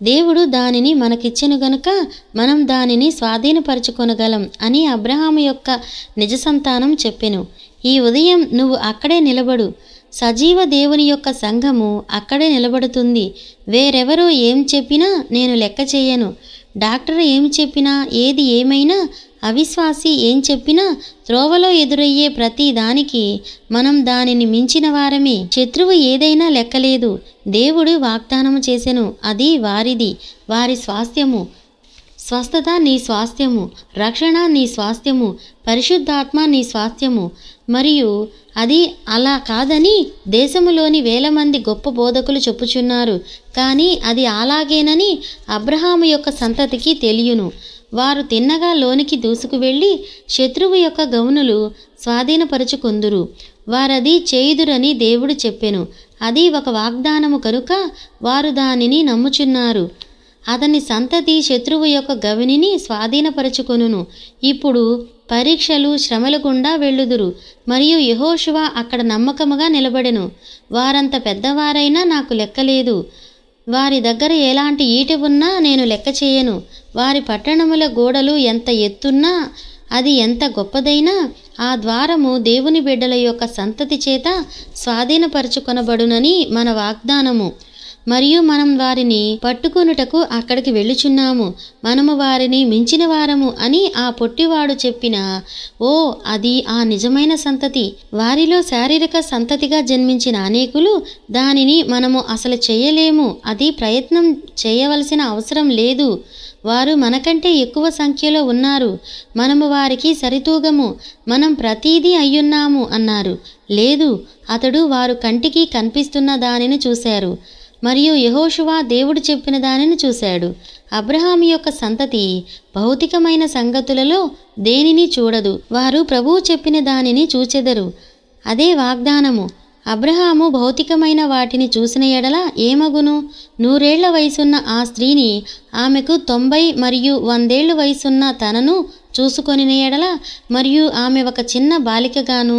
దేవుడు దానిని మనకిచ్చెను గనుక మనం దానిని స్వాధీనపరచుకొనగలం అని అబ్రహాము యొక్క నిజ సంతానం చెప్పెను. ఈ ఉదయం నువ్వు అక్కడే నిలబడు. సజీవ దేవుని యొక్క సంఘము అక్కడే నిలబడుతుంది. వేరెవరో ఏం చెప్పినా నేను లెక్క చేయను. డాక్టర్ ఏం చెప్పినా, ఏది ఏమైనా, అవిశ్వాసి ఏం చెప్పినా, త్రోవలో ఎదురయ్యే ప్రతి దానికి మనం దానిని మించిన వారమే. శత్రువు ఏదైనా లెక్కలేదు. దేవుడు వాగ్దానము చేసెను. అది వారిది, వారి స్వాస్థ్యము. స్వస్థత నీ స్వాస్థ్యము, రక్షణ నీ స్వాస్థ్యము, పరిశుద్ధాత్మ నీ స్వాస్థ్యము. మరియు అది అలా కాదని దేశములోని 1000 మంది గొప్ప బోధకులు చెప్పుచున్నారు. కానీ అది అలాగేనని అబ్రహాము యొక్క సంతతికి తెలియను. వారు తిన్నగా లోనికి దూసుకు వెళ్ళి శత్రువు యొక్క గౌనులు స్వాధీనపరచుకొందురు. వారది చేయుదురని దేవుడు చెప్పెను. అది ఒక వాగ్దానము కనుక వారు దానిని నమ్ముచున్నారు. అతని సంతతి శత్రువు యొక్క గవినిని స్వాధీనపరచుకొనును. ఇప్పుడు పరీక్షలు, శ్రమల గుండా వెళ్ళుదురు. మరియు యెహోషువ అక్కడ నమ్మకముగా నిలబడెను. వారంత పెద్దవారైనా నాకు లెక్కలేదు. వారి దగ్గర ఎలాంటి ఈటె ఉన్నా నేను లెక్క చేయను. వారి పట్టణముల గోడలు ఎంత ఎత్తున్నా, అది ఎంత గొప్పదైనా, ఆ ద్వారము దేవుని బిడ్డల యొక్క సంతతి చేత స్వాధీనపరచుకొనబడునని మన వాగ్దానము. మరియు మనం వారిని పట్టుకొనుటకు అక్కడికి వెళ్ళుచున్నాము, మనము వారిని మించిన వారము అని ఆ పొట్టివాడు చెప్పిన ఓ అది ఆ నిజమైన సంతతి. వారిలో శారీరక సంతతిగా జన్మించిన అనేకులు దానిని మనము అసలు చేయలేము, అది ప్రయత్నం చేయవలసిన అవసరం లేదు. వారు మనకంటే ఎక్కువ సంఖ్యలో ఉన్నారు, మనము వారికి సరితూగము, మనం ప్రతీదీ అయ్యున్నాము అన్నారు. లేదు, అతడు వారు కంటికి కనిపిస్తున్న దానిని చూశారు మరియు యెహోషువ దేవుడు చెప్పిన దానిని చూశాడు. అబ్రహాము యొక్క సంతతి భౌతికమైన సంగతులలో దేనిని చూడదు, వారు ప్రభువు చెప్పిన దానిని చూచెదరు. అదే వాగ్దానము. అబ్రహాము భౌతికమైన వాటిని చూసిన ఎడల ఏమగును? 100 ఏళ్ల వయసున్న ఆ స్త్రీని ఆమెకు 90 మరియు 100 ఏళ్ల వయసున్న తనను చూసుకొనిన ఎడల, మరియు ఆమె ఒక చిన్న బాలికగాను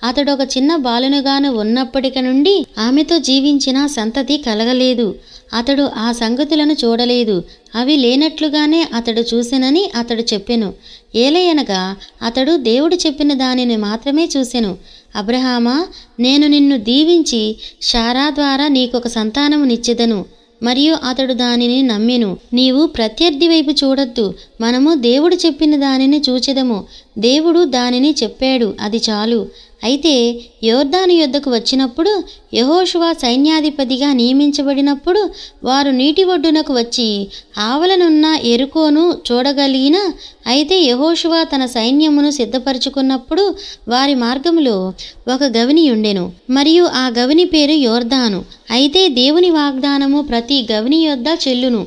అతడు ఒక చిన్న బాలునుగాను ఉన్నప్పటిక నుండి ఆమెతో జీవించిన సంతతి కలగలేదు. అతడు ఆ సంగతులను చూడలేదు, అవి లేనట్లుగానే అతడు చూసెనని అతడు చెప్పెను. ఏలయనగా అతడు దేవుడు చెప్పిన దానిని మాత్రమే చూసెను. అబ్రహామా, నేను నిన్ను దీవించి శారా ద్వారా నీకొక సంతానమునిచ్చెదను. మరియు అతడు దానిని నమ్మెను. నీవు ప్రత్యర్థి వైపు చూడొద్దు, మనము దేవుడు చెప్పిన దానిని చూచెదము. దేవుడు దానిని చెప్పాడు, అది చాలు. అయితే యోర్దాను యొద్దకు వచ్చినప్పుడు, యెహోషువ సైన్యాధిపతిగా నియమించబడినప్పుడు వారు నీటి ఒడ్డునకు వచ్చి ఆవలనున్న యెరికోను చూడగలిగిన. అయితే యెహోషువ తన సైన్యమును సిద్ధపరచుకున్నప్పుడు వారి మార్గములో ఒక గవిని ఉండెను, మరియు ఆ గవిని పేరు యోర్దాను. అయితే దేవుని వాగ్దానము ప్రతి గవిని యొద్ద చెల్లును.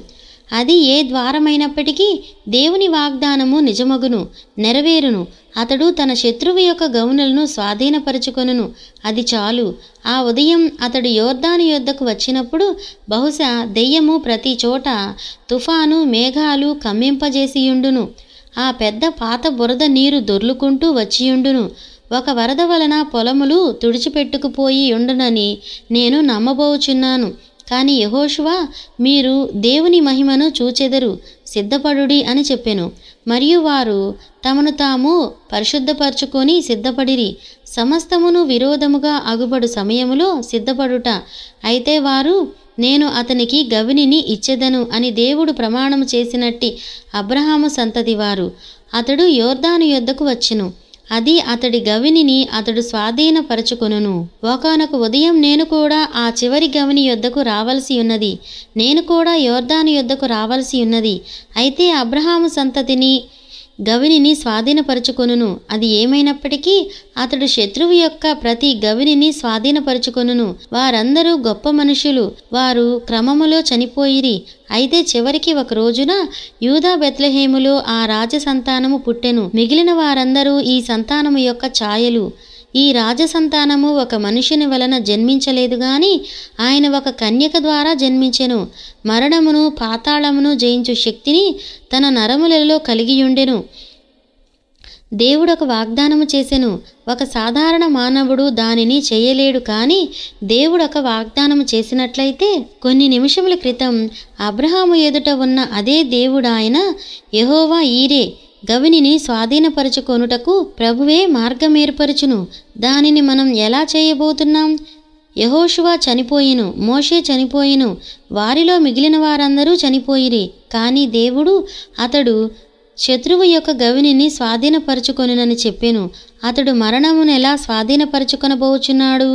అది ఏ ద్వారమైనప్పటికీ దేవుని వాగ్దానము నిజమగును, నెరవేరును. అతడు తన శత్రువు యొక్క గౌనులను స్వాధీనపరచుకొనును, అది చాలు. ఆ ఉదయం అతడు యోర్దాను యొద్దకు వచ్చినప్పుడు బహుశా దెయ్యము ప్రతి చోట తుఫాను మేఘాలు కమ్మింపజేసియుండును. ఆ పెద్ద పాత బురద నీరు దొర్లుకుంటూ వచ్చియుండును. ఒక వరద వలన పొలములు తుడిచిపెట్టుకుపోయి ఉండునని నేను నమ్మబోచున్నాను. కానీ యెహోషువ, మీరు దేవుని మహిమను చూచెదరు, సిద్ధపడుడి అని చెప్పెను. మరియు వారు తమను తాము పరిశుద్ధపరచుకొని సిద్ధపడిరి. సమస్తమును విరోధముగా అగుబడు సమయములో సిద్ధపడుట. అయితే వారు, నేను అతనికి గవినిని ఇచ్చెదను అని దేవుడు ప్రమాణము చేసినట్టి అబ్రహాము సంతతి వారు. అతడు యోర్దాను యొద్దకు వచ్చెను, అది అతడి గవినిని అతడు స్వాధీనపరచుకొనును. ఒకానొక ఉదయం నేను కూడా ఆ చివరి గవిని యొద్దకు రావలసి ఉన్నది, నేను కూడా యోర్దాను యొద్దకు రావలసి ఉన్నది. అయితే అబ్రహాము సంతతిని గవినిని స్వాధీనపరచుకొనును. అది ఏమైనప్పటికీ అతడు శత్రువు యొక్క ప్రతి గవినిని స్వాధీనపరచుకొనును. వారందరూ గొప్ప మనుషులు, వారు క్రమములో చనిపోయిరి. అయితే చివరికి ఒక రోజున యూదా బెత్లెహేములో ఆ రాజసంతానము పుట్టెను. మిగిలిన వారందరూ ఈ సంతానము యొక్క ఛాయలు. ఈ రాజసంతానము ఒక మనుషుని వలన జన్మించలేదు గాని ఆయన ఒక కన్యక ద్వారా జన్మించెను. మరణమును పాతాళమును జయించు శక్తిని తన నరములలో కలిగియుండెను. దేవుడు ఒక వాగ్దానము చేసెను. ఒక సాధారణ మానవుడు దానిని చేయలేడు, కానీ దేవుడు ఒక వాగ్దానము చేసినట్లయితే కొన్ని నిమిషముల క్రితం అబ్రహాము ఎదుట ఉన్న అదే దేవుడాయన యెహోవా ఈరే గవినిని స్వాధీనపరచుకొనుటకు ప్రభువే మార్గమేర్పరచును. దానిని మనం ఎలా చేయబోతున్నాం? యెహోషువ చనిపోయిను, మోషే చనిపోయిను, వారిలో మిగిలిన వారందరూ చనిపోయిరి. కానీ దేవుడు అతడు శత్రువు యొక్క గవినిని స్వాధీనపరచుకొనునని చెప్పెను. అతడు మరణమును ఎలా స్వాధీనపరచుకొనబోచున్నాడు?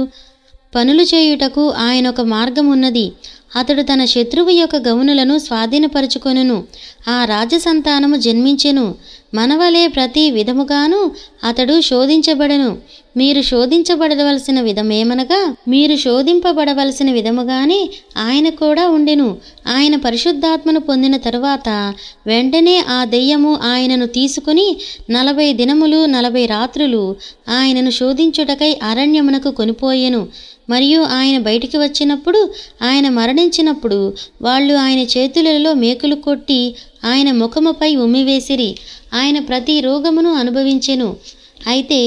పనులు చేయుటకు ఆయన ఒక మార్గం ఉన్నది. అతడు తన శత్రువు యొక్క గౌనులను స్వాధీనపరచుకొనును. ఆ రాజసంతానము జన్మించెను. మనవలే ప్రతి విధముగాను అతడు శోధించబడెను. మీరు శోధించబడవలసిన విధమేమనగా, మీరు శోధింపబడవలసిన విధముగానే ఆయన కూడా ఉండెను. ఆయన పరిశుద్ధాత్మను పొందిన తరువాత వెంటనే ఆ దెయ్యము ఆయనను తీసుకుని 40 దినములు 40 రాత్రులు ఆయనను శోధించుటకై అరణ్యమునకు కొనిపోయెను. మరియు ఆయన బయటికి వచ్చినప్పుడు, ఆయన మరణించినప్పుడు వాళ్ళు ఆయన చేతులలో మేకులు కొట్టి ఆయన ముఖముపై ఉమ్మివేసిరి. ఆయన ప్రతి రోగమును అనుభవించెను. అయితే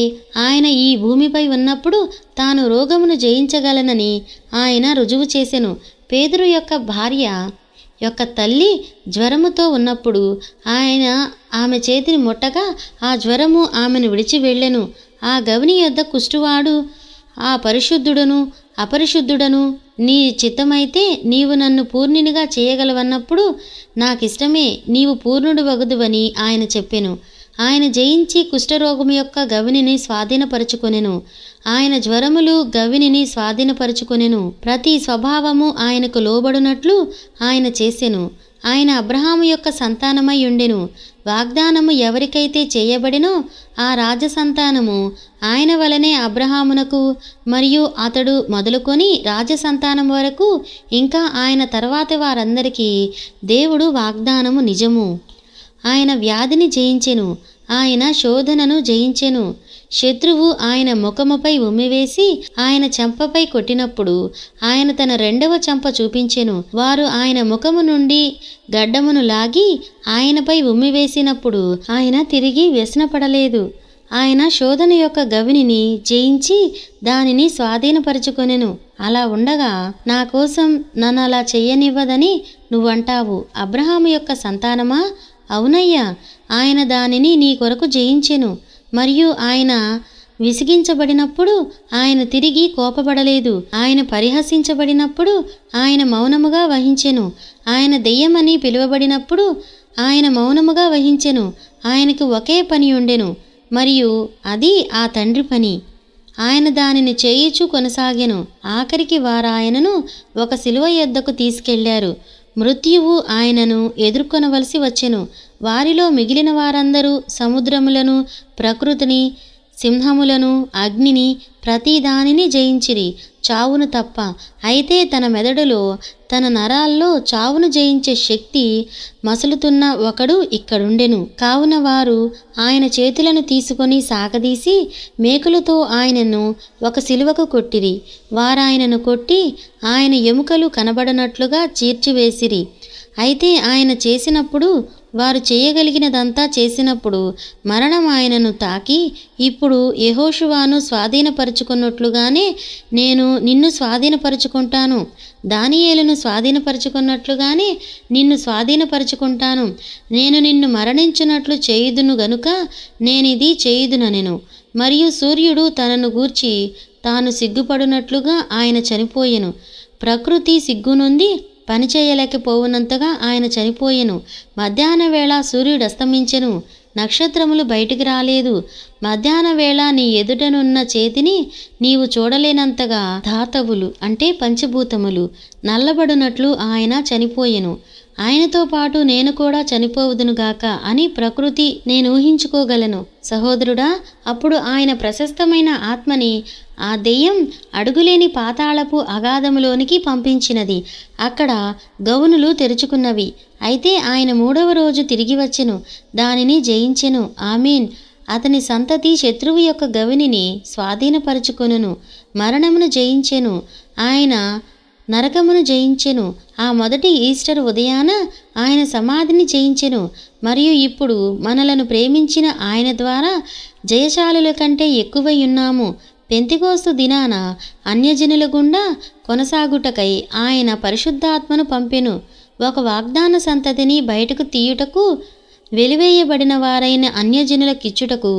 ఆయన ఈ భూమిపై ఉన్నప్పుడు తాను రోగమును జయించగలనని ఆయన రుజువు చేసెను. పేతురు యొక్క భార్య యొక్క తల్లి జ్వరముతో ఉన్నప్పుడు ఆయన ఆమె చేతిని ముట్టగా ఆ జ్వరము ఆమెను విడిచి వెళ్ళెను. ఆ గవిని యొద్ద కుష్టువాడు, ఆ పరిశుద్ధుడను అపరిశుద్ధుడను నీ చిత్తమైతే నీవు నన్ను పూర్ణునిగా చేయగలవన్నప్పుడు నాకిష్టమే, నీవు పూర్ణుడు వగుదువని ఆయన చెప్పెను. ఆయన జయించి కుష్ఠరోగము యొక్క గవినిని స్వాధీనపరుచుకొనెను. ఆయన జ్వరములు గవినిని స్వాధీనపరుచుకొనెను. ప్రతి స్వభావము ఆయనకు లోబడునట్లు ఆయన చేసెను. ఆయన అబ్రహాము యొక్క సంతానమై ఉండెను. వాగ్దానము ఎవరికైతే చేయబడినో ఆ రాజసంతానము ఆయన వలనే అబ్రహామునకు మరియు అతడు మొదలుకొని రాజసంతానం వరకు ఇంకా ఆయన తర్వాత వారందరికీ దేవుడు వాగ్దానము నిజము. ఆయన వ్యాధిని జయించెను. ఆయన శోధనను జయించెను. శత్రువు ఆయన ముఖముపై ఉమ్మివేసి ఆయన చెంపపై కొట్టినప్పుడు ఆయన తన రెండవ చెంప చూపించెను. వారు ఆయన ముఖము నుండి గడ్డమును లాగి ఆయనపై ఉమ్మివేసినప్పుడు ఆయన తిరిగి వ్యసనపడలేదు. ఆయన శోధన యొక్క గవినిని జయించి దానిని స్వాధీనపరుచుకొనెను. అలా ఉండగా నా కోసం నన్ను అలా చెయ్యనివ్వదని నువ్వంటావు. అబ్రహాము యొక్క సంతానమా? అవునయ్యా, ఆయన దానిని నీ కొరకు జయించెను. మరియు ఆయన విసిగించబడినప్పుడు ఆయన తిరిగి కోపపడలేదు. ఆయన పరిహసించబడినప్పుడు ఆయన మౌనముగా వహించెను. ఆయన దెయ్యమని పిలువబడినప్పుడు ఆయన మౌనముగా వహించెను. ఆయనకు ఒకే పని ఉండెను, మరియు అది ఆ తండ్రి పని. ఆయన దానిని చేయుచు కొనసాగెను. ఆఖరికి వారాయనను ఒక శిలువ యొద్దకు తీసుకెళ్లారు. మృత్యువు ఆయనను ఎదుర్కొనవలసి వచ్చెను. వారిలో మిగిలిన వారందరూ సముద్రములను, ప్రకృతిని, సింహములను, అగ్నిని, ప్రతి దానిని జయించిరి, చావును తప్ప. అయితే తన మెదడులో, తన నరాల్లో చావును జయించే శక్తి మసులుతున్న ఒకడు ఇక్కడుండెను. కావున వారు ఆయన చేతులను తీసుకొని సాగదీసి మేకులతో ఆయనను ఒక శిలువకు కొట్టిరి. వారాయనను కొట్టి ఆయన ఎముకలు కనబడనట్లుగా చీర్చివేసిరి. అయితే ఆయన చేసినప్పుడు, వారు చేయగలిగినదంతా చేసినప్పుడు మరణం ఆయనను తాకి, ఇప్పుడు యెహోషువను స్వాధీనపరుచుకున్నట్లుగానే నేను నిన్ను స్వాధీనపరుచుకుంటాను, దానియేలును స్వాధీనపరుచుకున్నట్లుగానే నిన్ను స్వాధీనపరుచుకుంటాను. నేను నిన్ను మరణించున్నట్లు చేయుదును గనుక నేనిది చేయుదుననెను. మరియు సూర్యుడు తనను గూర్చి తాను సిగ్గుపడునట్లుగా ఆయన చనిపోయెను. ప్రకృతి సిగ్గునుంది పనిచేయలేకపోవునంతగా ఆయన చనిపోయెను. మధ్యాహ్న వేళ సూర్యుడు అస్తమించెను. నక్షత్రములు బయటికి రాలేదు. మధ్యాహ్న వేళ నీ ఎదుటనున్న చేతిని నీవు చూడలేనంతగా ధాతవులు అంటే పంచభూతములు నల్లబడునట్లు ఆయన చనిపోయెను. ఆయనతో పాటు నేను కూడా చనిపోవుదునుగాక అని ప్రకృతి నేను ఊహించుకోగలను. సహోదరుడా, అప్పుడు ఆయన ప్రశస్తమైన ఆత్మని ఆ దెయ్యం అడుగులేని పాతాళపు అగాధములోనికి పంపించినది. అక్కడ గౌనులు తెరుచుకున్నవి. అయితే ఆయన 3వ రోజు తిరిగి వచ్చెను, దానిని జయించెను. ఆమేన్. అతని సంతతి శత్రువు యొక్క గవినిని స్వాధీనపరుచుకొనును, మరణమును జయించెను. ఆయన నరకమును జయించెను. ఆ మొదటి ఈస్టర్ ఉదయాన ఆయన సమాధిని జయించెను. మరియు ఇప్పుడు మనలను ప్రేమించిన ఆయన ద్వారా జయశాలుల కంటే ఎక్కువై ఉన్నాము. పెంతెకోస్తు దినాన అన్యజనుల గుండా కొనసాగుటకై ఆయన పరిశుద్ధాత్మను పంపెను. ఒక వాగ్దాన సంతతిని బయటకు తీయుటకు, వెలివేయబడిన వారైన అన్యజనులకిచ్చుటకు,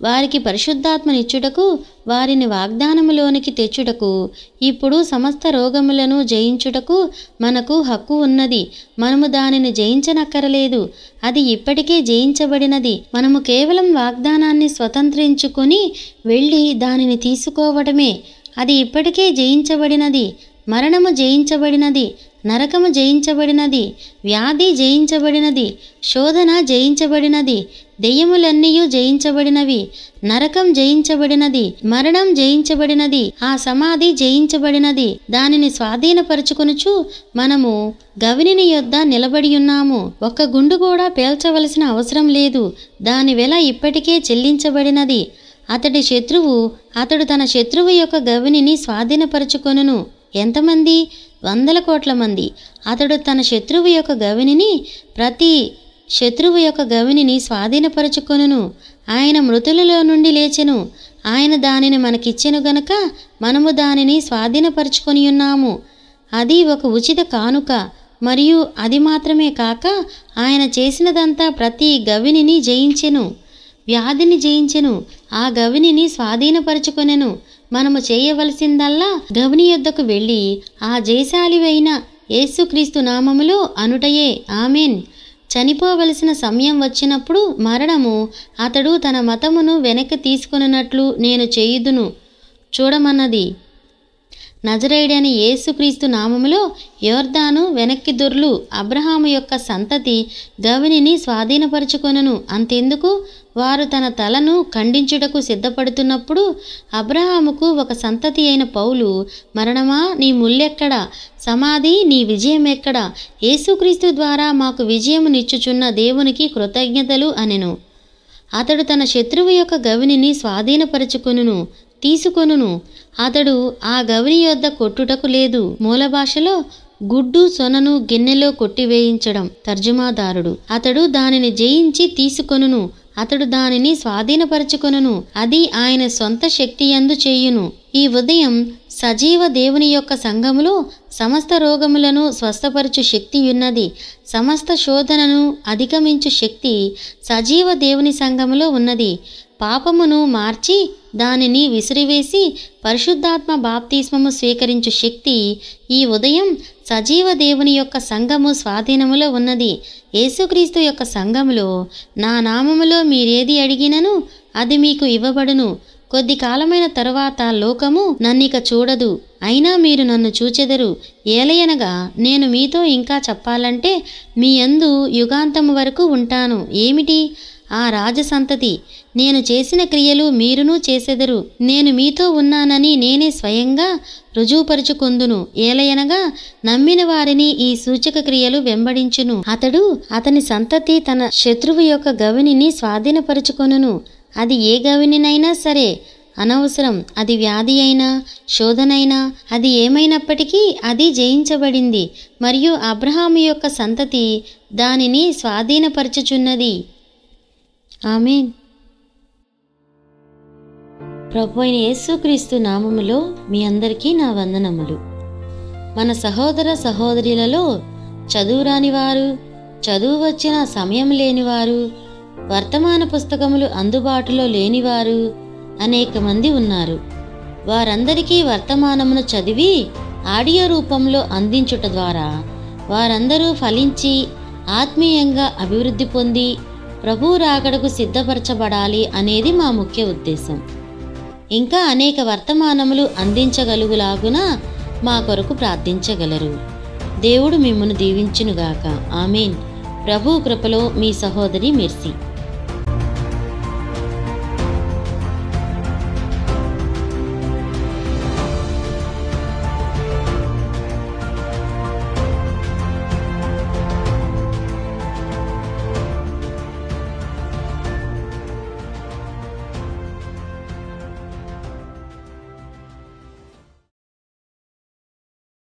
వారికి పరిశుద్ధాత్మనిచ్చుటకు, వారిని వాగ్దానములోనికి తెచ్చుటకు, ఇప్పుడు సమస్త రోగములను జయించుటకు మనకు హక్కు ఉన్నది. మనము దానిని జయించనక్కరలేదు, అది ఇప్పటికే జయించబడినది. మనము కేవలం వాగ్దానాన్ని స్వతంత్రించుకొని వెళ్ళి దానిని తీసుకోవడమే. అది ఇప్పటికే జయించబడినది. మరణము జయించబడినది, నరకము జయించబడినది, వ్యాధి జయించబడినది, శోధన జయించబడినది, దెయ్యములన్నీయు జయించబడినవి, నరకం జయించబడినది, మరణం జయించబడినది, ఆ సమాధి జయించబడినది. దానిని స్వాధీనపరుచుకొనుచు మనము గవిని యొద్ద నిలబడి ఉన్నాము. ఒక్క గుండు కూడా పేల్చవలసిన అవసరం లేదు. దాని వెల ఇప్పటికే చెల్లించబడినది. అతడి శత్రువు అతడు తన శత్రువు యొక్క గవిని స్వాధీనపరుచుకొనును. ఎంతమంది? 100 కోట్ల మంది. అతడు తన శత్రువు యొక్క గవిని, ప్రతి శత్రువు యొక్క గవిని స్వాధీనపరుచుకొనును. ఆయన మృతులలో నుండి లేచెను. ఆయన దానిని మనకిచ్చెను గనక మనము దానిని స్వాధీనపరుచుకొని ఉన్నాము. అది ఒక ఉచిత కానుక. మరియు అది మాత్రమే కాక ఆయన చేసినదంతా ప్రతి గవిని జయించెను, వ్యాధిని జయించెను, ఆ గవిని స్వాధీనపరుచుకొనెను. మనము చేయవలసిందల్లా గవిని యొద్దకు వెళ్ళి ఆ జయశాలివైన యేసుక్రీస్తు నామములో అనుటయే. ఆమెన్. చనిపోవలసిన సమయం వచ్చినప్పుడు మరణము అతడు తన మతమును వెనక్కి తీసుకొనున్నట్లు నేను చేయుదును చూడమన్నది. నజరేయుడైన యేసుక్రీస్తు నామములో యోర్దాను వెనక్కి దొర్లు. అబ్రహాము యొక్క సంతతి గవినిని స్వాధీనపరుచుకొనును. అంతెందుకు, వారు తన తలను ఖండించుటకు సిద్ధపడుతున్నప్పుడు అబ్రహాముకు ఒక సంతతి అయిన పౌలు, మరణమా నీ ముల్లెక్కడా, సమాధి నీ విజయం ఎక్కడా, యేసుక్రీస్తు ద్వారా మాకు విజయమునిచ్చుచున్న దేవునికి కృతజ్ఞతలు అనెను. అతడు తన శత్రువు యొక్క గవినిని స్వాధీనపరుచుకొనును, తీసుకొనును. అతడు ఆ గవిని యొద్ద కొట్టుటకు లేదు. మూల భాషలో గుడ్డు సొనను గిన్నెలో కొట్టివేయించడం. తర్జుమాదారుడు, అతడు దానిని జయించి తీసుకొనును, అతడు దానిని స్వాధీనపరచుకొనును, అది ఆయన సొంత శక్తియందు చేయును. ఈ ఉదయం సజీవ దేవుని యొక్క సంఘములో సమస్త రోగములను స్వస్థపరచు శక్తి ఉన్నది. సమస్త శోధనను అధిగమించు శక్తి సజీవ దేవుని సంఘములో ఉన్నది. పాపమును మార్చి దానిని విసిరివేసి పరిశుద్ధాత్మ బాప్తిస్మము స్వీకరించు శక్తి ఈ ఉదయం సజీవ దేవుని యొక్క సంఘము స్వాధీనములో ఉన్నది. యేసుక్రీస్తు యొక్క సంఘములో నా నామములో మీరేది అడిగినను అది మీకు ఇవ్వబడును. కొద్ది కాలమైన తరువాత లోకము నన్నిక చూడదు, అయినా మీరు నన్ను చూచెదరు. ఏలయనగా నేను మీతో ఇంకా చెప్పాలంటే మీ యందు యుగాంతము వరకు ఉంటాను. ఏమిటి? ఆ రాజసంతతి నేను చేసిన క్రియలు మీరును చేసెదరు. నేను మీతో ఉన్నానని నేనే స్వయంగా రుజువుపరుచుకొందును. ఏలయనగా నమ్మిన వారిని ఈ సూచక క్రియలు వెంబడించును. అతడు అతని సంతతి తన శత్రువు యొక్క గవినిని స్వాధీనపరుచుకొనును. అది ఏ గవినినైనా సరే, అనవసరం. అది వ్యాధి అయినా శోధనైనా అది ఏమైనప్పటికీ అది జయించబడింది. మరియు అబ్రహాము యొక్క సంతతి దానిని స్వాధీనపరచుచున్నది. ఆమేన్. ప్రభు అయిన యేసుక్రీస్తు నామములో మీ అందరికీ నా వందనములు. మన సహోదర సహోదరులలో చదువురాని వారు, చదువు వచ్చిన సమయం లేనివారు, వర్తమాన పుస్తకములు అందుబాటులో లేనివారు అనేక మంది ఉన్నారు. వారందరికీ వర్తమానమును చదివి ఆడియో రూపంలో అందించుట ద్వారా వారందరూ ఫలించి ఆత్మీయంగా అభివృద్ధి పొంది ప్రభువు రాకడకు సిద్ధపరచబడాలి అనేది మా ముఖ్య ఉద్దేశం. ఇంకా అనేక వర్తమానములు అందించగలుగులాగున మా కొరకు ప్రార్థించగలరు. దేవుడు మిమ్మును దీవించునుగాక. ఆమేన్. ప్రభు కృపలో మీ సహోదరి మెర్సీ.